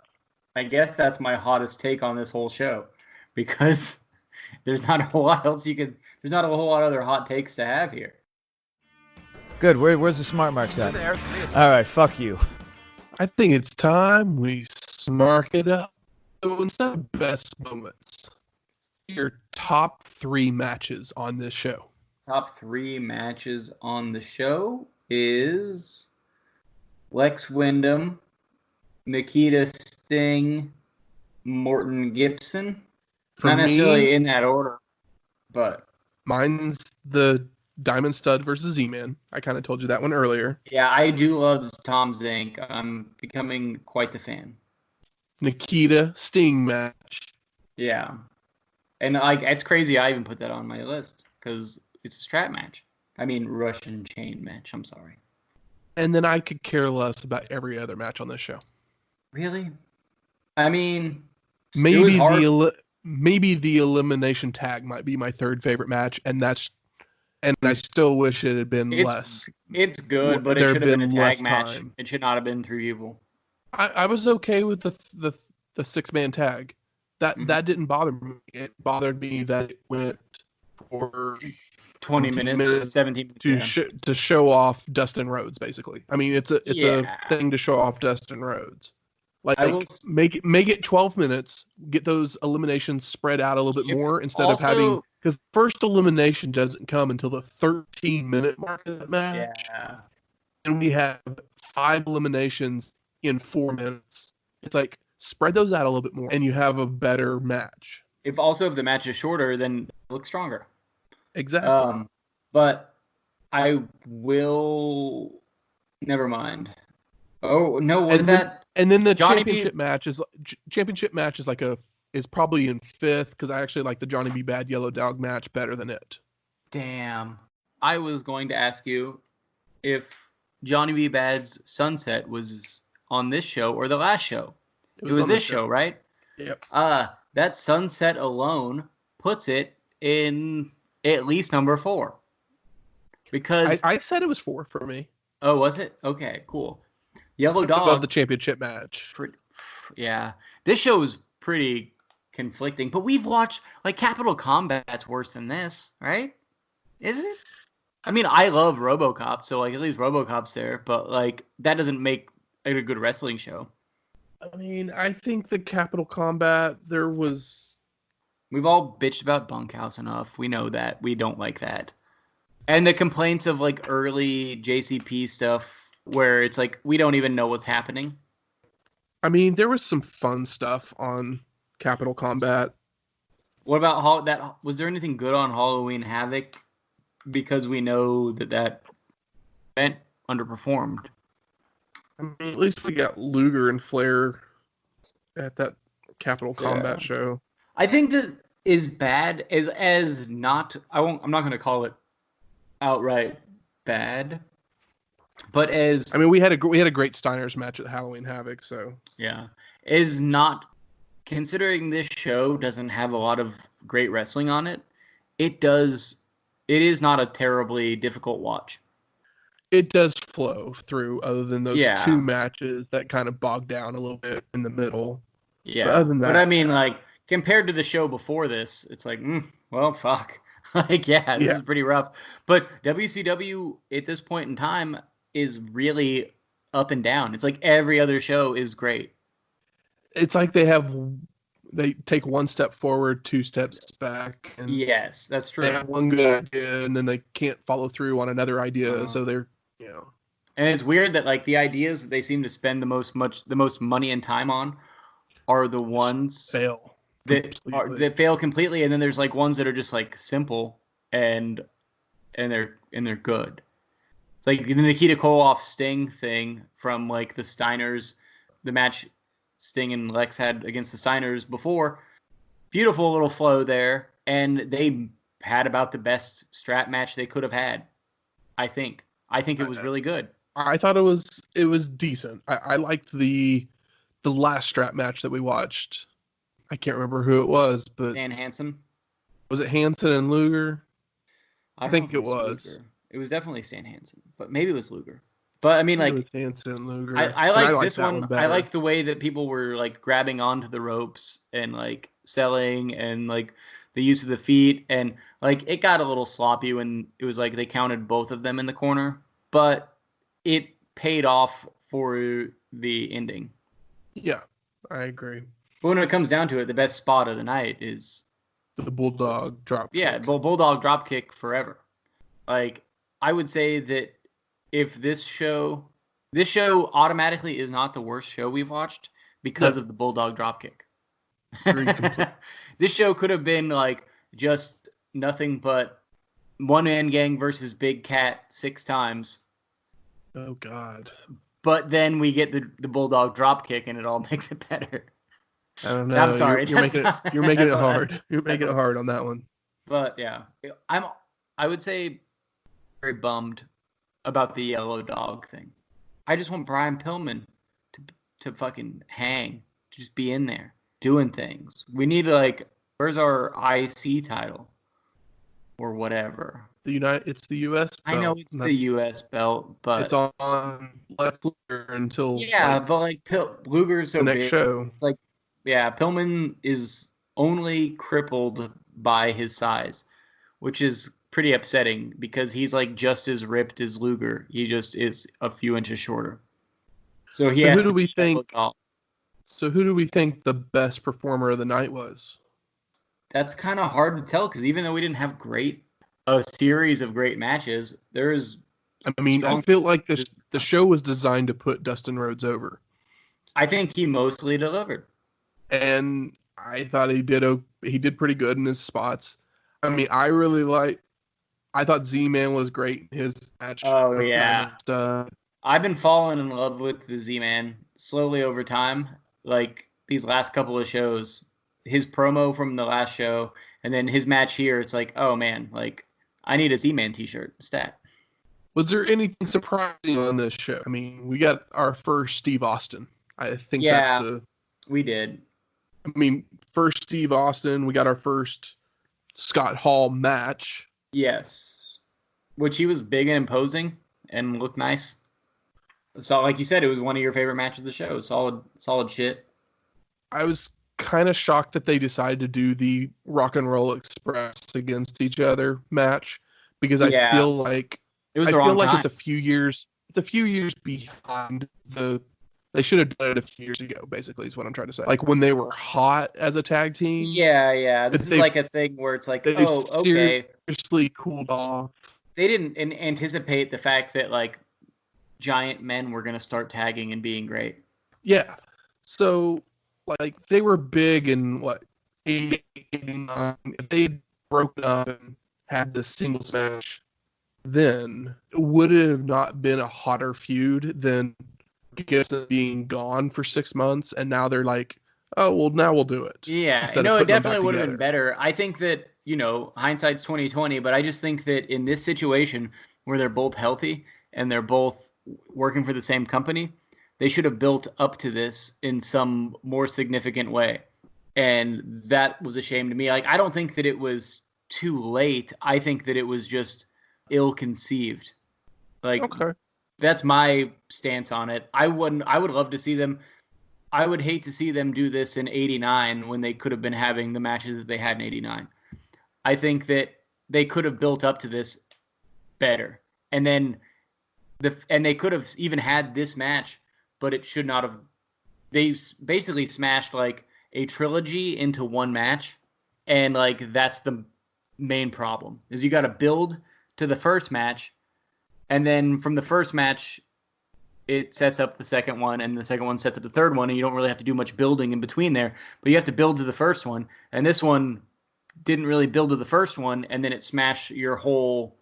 I guess that's my hottest take on this whole show, because there's not a whole lot else there's not a whole lot of other hot takes to have here. Good. Where's the smart marks at? All right, fuck you. I think it's time we smark it up. So instead of best moments, your top 3 matches on this show. Top 3 matches on the show is Lex Windham, Nikita Sting, Morton Gibson. Not necessarily in that order, but mine's the Diamond Stud versus Z-Man. I kind of told you that one earlier. Yeah, I do love Tom Zink. I'm becoming quite the fan. Nikita Sting match. Yeah. And like it's crazy I even put that on my list, because it's a strap match. I mean, Russian chain match. I'm sorry. And then I could care less about every other match on this show. Really? I mean, maybe the elimination tag might be my third favorite match, and I still wish it had been less. It's good, but it should have been a tag match. It should not have been 3 people. I was okay with the 6-man tag. That didn't bother me. It bothered me that it went for 20 minutes, 17 minutes to show off Dustin Rhodes. Basically, I mean it's a thing to show off Dustin Rhodes. Like make it 12 minutes. Get those eliminations spread out a little bit more instead of having, because first elimination doesn't come until the 13-minute mark of that match. Yeah, and we have 5 eliminations in 4 minutes. It's like spread those out a little bit more, and you have a better match. If the match is shorter, then it looks stronger. Exactly. But I will. Never mind. Oh no! Was that? And then the championship match is probably in 5th, because I actually like the Johnny B. Bad Yellow Dog match better than it. Damn. I was going to ask you if Johnny B. Bad's Sunset was on this show or the last show. It was this show, right? Yep. That Sunset alone puts it in at least number 4. Because I said it was 4 for me. Oh, was it? Okay, cool. Yellow Dog. Above the championship match. Yeah. This show is pretty conflicting, but we've watched, like, Capital Combat's worse than this, right? Is it? I mean, I love RoboCop, so, like, at least RoboCop's there, but, like, that doesn't make a good wrestling show. I mean, I think the Capital Combat, we've all bitched about Bunkhouse enough. We know that. We don't like that. And the complaints of, like, early JCP stuff, where it's like we don't even know what's happening. I mean, there was some fun stuff on Capital Combat. What about that? Was there anything good on Halloween Havoc? Because we know that event underperformed. I mean, at least we got Luger and Flair at that Capital Combat show. I think that is bad as not. I'm not going to call it outright bad, but as we had a great Steiners match at Halloween Havoc, so yeah, is not considering this show doesn't have a lot of great wrestling on it. It is not a terribly difficult watch. It does flow through, other than those two matches that kind of bog down a little bit in the middle. Yeah, but other than that, but I mean, like compared to the show before this, it's like, well, fuck. Like, this is pretty rough. But WCW at this point in time is really up and down. It's like every other show is great. It's like they take one step forward, two steps back. And yes, that's true. They have one good idea, and then they can't follow through on another idea, so they're, And it's weird that like the ideas that they seem to spend the most money and time on are the ones that fail completely, and then there's like ones that are just like simple and they're good. It's like the Nikita Koloff Sting thing from like the Steiners, the match Sting and Lex had against the Steiners before. Beautiful little flow there, and they had about the best strap match they could have had. I think it was really good. I thought it was decent. I liked the last strap match that we watched. I can't remember who it was, but Dan Hansen. Was it Hansen and Luger? I think it was. Luger. It was definitely Stan Hansen, but maybe it was Luger. But I mean, like, it was Hansen and Luger. I like this one. I like the way that people were like grabbing onto the ropes and like selling, and like the use of the feet, and like it got a little sloppy when it was like they counted both of them in the corner, but it paid off for the ending. Yeah, I agree. But when it comes down to it, the best spot of the night is the Bulldog drop kick. Yeah, Bulldog drop kick forever. Like, I would say that if this show automatically is not the worst show we've watched because of the Bulldog drop kick. This show could have been like just nothing but one man gang versus Big Cat 6 times. Oh God. But then we get the Bulldog drop kick and it all makes it better. I don't know. I'm sorry. You're making it hard. You're making it hard on that one. But yeah, I would say very bummed about the yellow dog thing. I just want Brian Pillman to fucking hang, to just be in there doing things. We need to like, where's our IC title or whatever? It's the U.S. belt. I know it's the U.S. belt, but it's on Lex Luger until but like Luger's so the next big. Show. It's like Pillman is only crippled by his size, which is pretty upsetting because he's like just as ripped as Luger. He just is a few inches shorter. So who do we think? So who do we think the best performer of the night was? That's kind of hard to tell because even though we didn't have a series of great matches, there's. I mean, I feel like the show was designed to put Dustin Rhodes over. I think he mostly delivered. And I thought he did pretty good in his spots. I mean, I thought Z-Man was great in his match. Oh, yeah. I've been falling in love with the Z-Man slowly over time. Like, these last couple of shows, his promo from the last show, and then his match here, it's like, oh, man, like, I need a Z-Man t-shirt. Stat. Was there anything surprising on this show? I mean, we got our first Steve Austin. I think we did. I mean, first Steve Austin, we got our first Scott Hall match. Yes. Which he was big and imposing and looked nice. So, like you said, it was one of your favorite matches of the show. Solid shit. I was kind of shocked that they decided to do the Rock and Roll Express against each other match because I feel like it's a few years behind the. They should have done it a few years ago, basically, is what I'm trying to say. Like when they were hot as a tag team. Yeah. This is like a thing where it's like, okay. Seriously cooled off. They didn't anticipate the fact that like giant men were going to start tagging and being great. Yeah. So, like, they were big in, 89. If they'd broken up and had this singles match, then would it have not been a hotter feud than Gibson being gone for 6 months, and now they're like oh, well, now we'll do it. Yeah, no, it definitely would have been better. I think that, hindsight's 20/20, but I just think that in this situation where they're both healthy and they're both working for the same company, they should have built up to this in some more significant way. And that was a shame to me. Like, I don't think that it was too late. I think that it was just ill-conceived. Like, okay. That's my stance on it. I would love to see them. I would hate to see them do this in 89 when they could have been having the matches that they had in 89. I think that they could have built up to this better. And then they could have even had this match, but it should not have. They basically smashed like a trilogy into one match. And like, that's the main problem, is you got to build to the first match. And then from the first match, it sets up the second one, and the second one sets up the third one, and you don't really have to do much building in between there. But you have to build to the first one, and this one didn't really build to the first one, and then it smashed your whole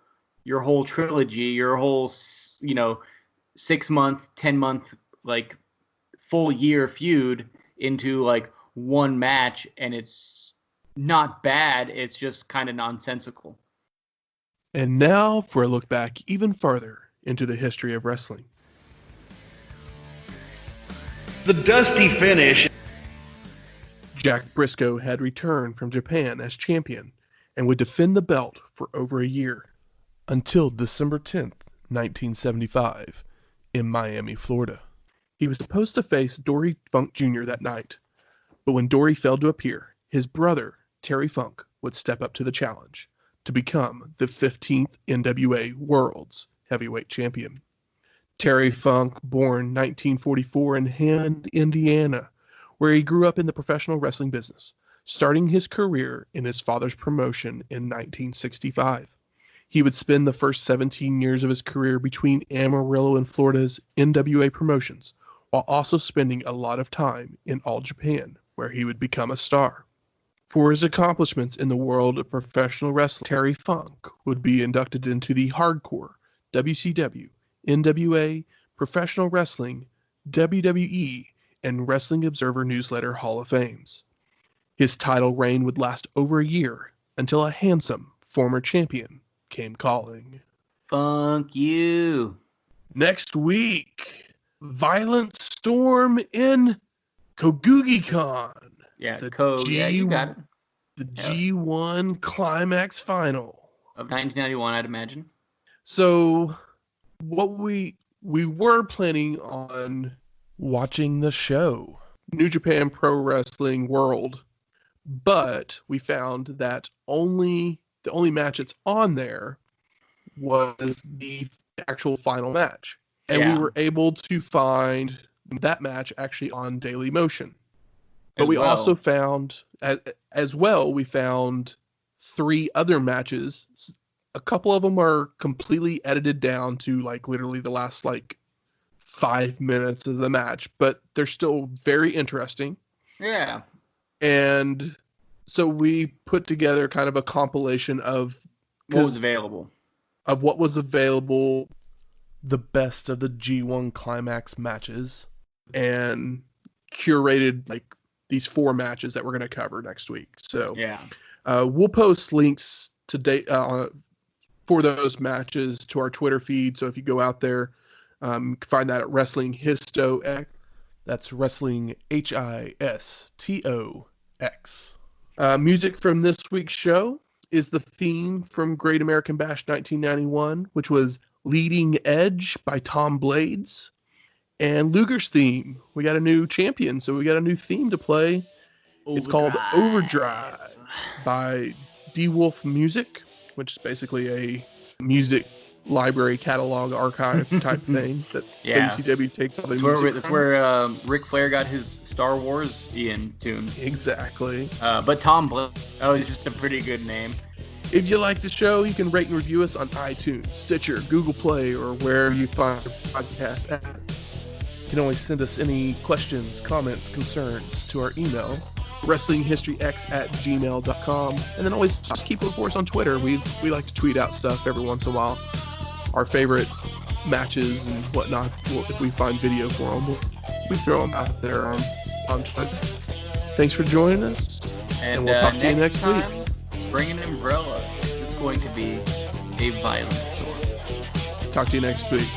trilogy, your whole 6-month, 10-month, like full year feud into like one match, and it's not bad. It's just kind of nonsensical. And now for a look back even farther into the history of wrestling. The dusty finish. Jack Briscoe had returned from Japan as champion and would defend the belt for over a year, until December 10th, 1975, in Miami, Florida. He was supposed to face Dory Funk Jr. that night, but when Dory failed to appear, his brother, Terry Funk, would step up to the challenge to become the 15th NWA World's Heavyweight Champion. Terry Funk, born 1944 in Hand, Indiana, where he grew up in the professional wrestling business, starting his career in his father's promotion in 1965. He would spend the first 17 years of his career between Amarillo and Florida's NWA promotions, while also spending a lot of time in All Japan, where he would become a star. For his accomplishments in the world of professional wrestling, Terry Funk would be inducted into the Hardcore, WCW, NWA, Professional Wrestling, WWE, and Wrestling Observer Newsletter Hall of Fames. His title reign would last over a year until a handsome former champion came calling. Funk you. Next week, Violent Storm in Kogugi-Con. Yeah, you got it. The G1 Climax Final. Of 1991, I'd imagine. So, what we were planning on watching the show, New Japan Pro Wrestling World, but we found that the only match that's on there was the actual final match. And we were able to find that match actually on Daily Motion. But we also found, as well, we found 3 other matches. A couple of them are completely edited down to like literally the last like 5 minutes of the match, but they're still very interesting. Yeah. And so we put together kind of a compilation of what was available. The best of the G1 Climax matches, and curated like these 4 matches that we're going to cover next week. So we'll post links to date for those matches to our Twitter feed. So if you go out there, you can find that at Wrestling Histox. That's Wrestling HISTOX. Music from this week's show is the theme from Great American Bash 1991, which was Leading Edge by Tom Blades. And Luger's theme. We got a new champion, so we got a new theme to play. It's called Overdrive by D Wolf Music, which is basically a music library catalog archive type thing that WCW takes all the music. That's where Ric Flair got his Star Wars Ian tune. Exactly. But Tom Blades, it's just a pretty good name. If you like the show, you can rate and review us on iTunes, Stitcher, Google Play, or wherever you find your podcast at. You can always send us any questions, comments, concerns to our email, wrestlinghistoryx@gmail.com, and then always just keep looking for us on Twitter. We like to tweet out stuff every once in a while. Our favorite matches and whatnot. If we find video for them, we throw them out there on Twitter. Thanks for joining us. And we'll talk to you next time, week. Bring an umbrella. It's going to be a violent storm. Talk to you next week.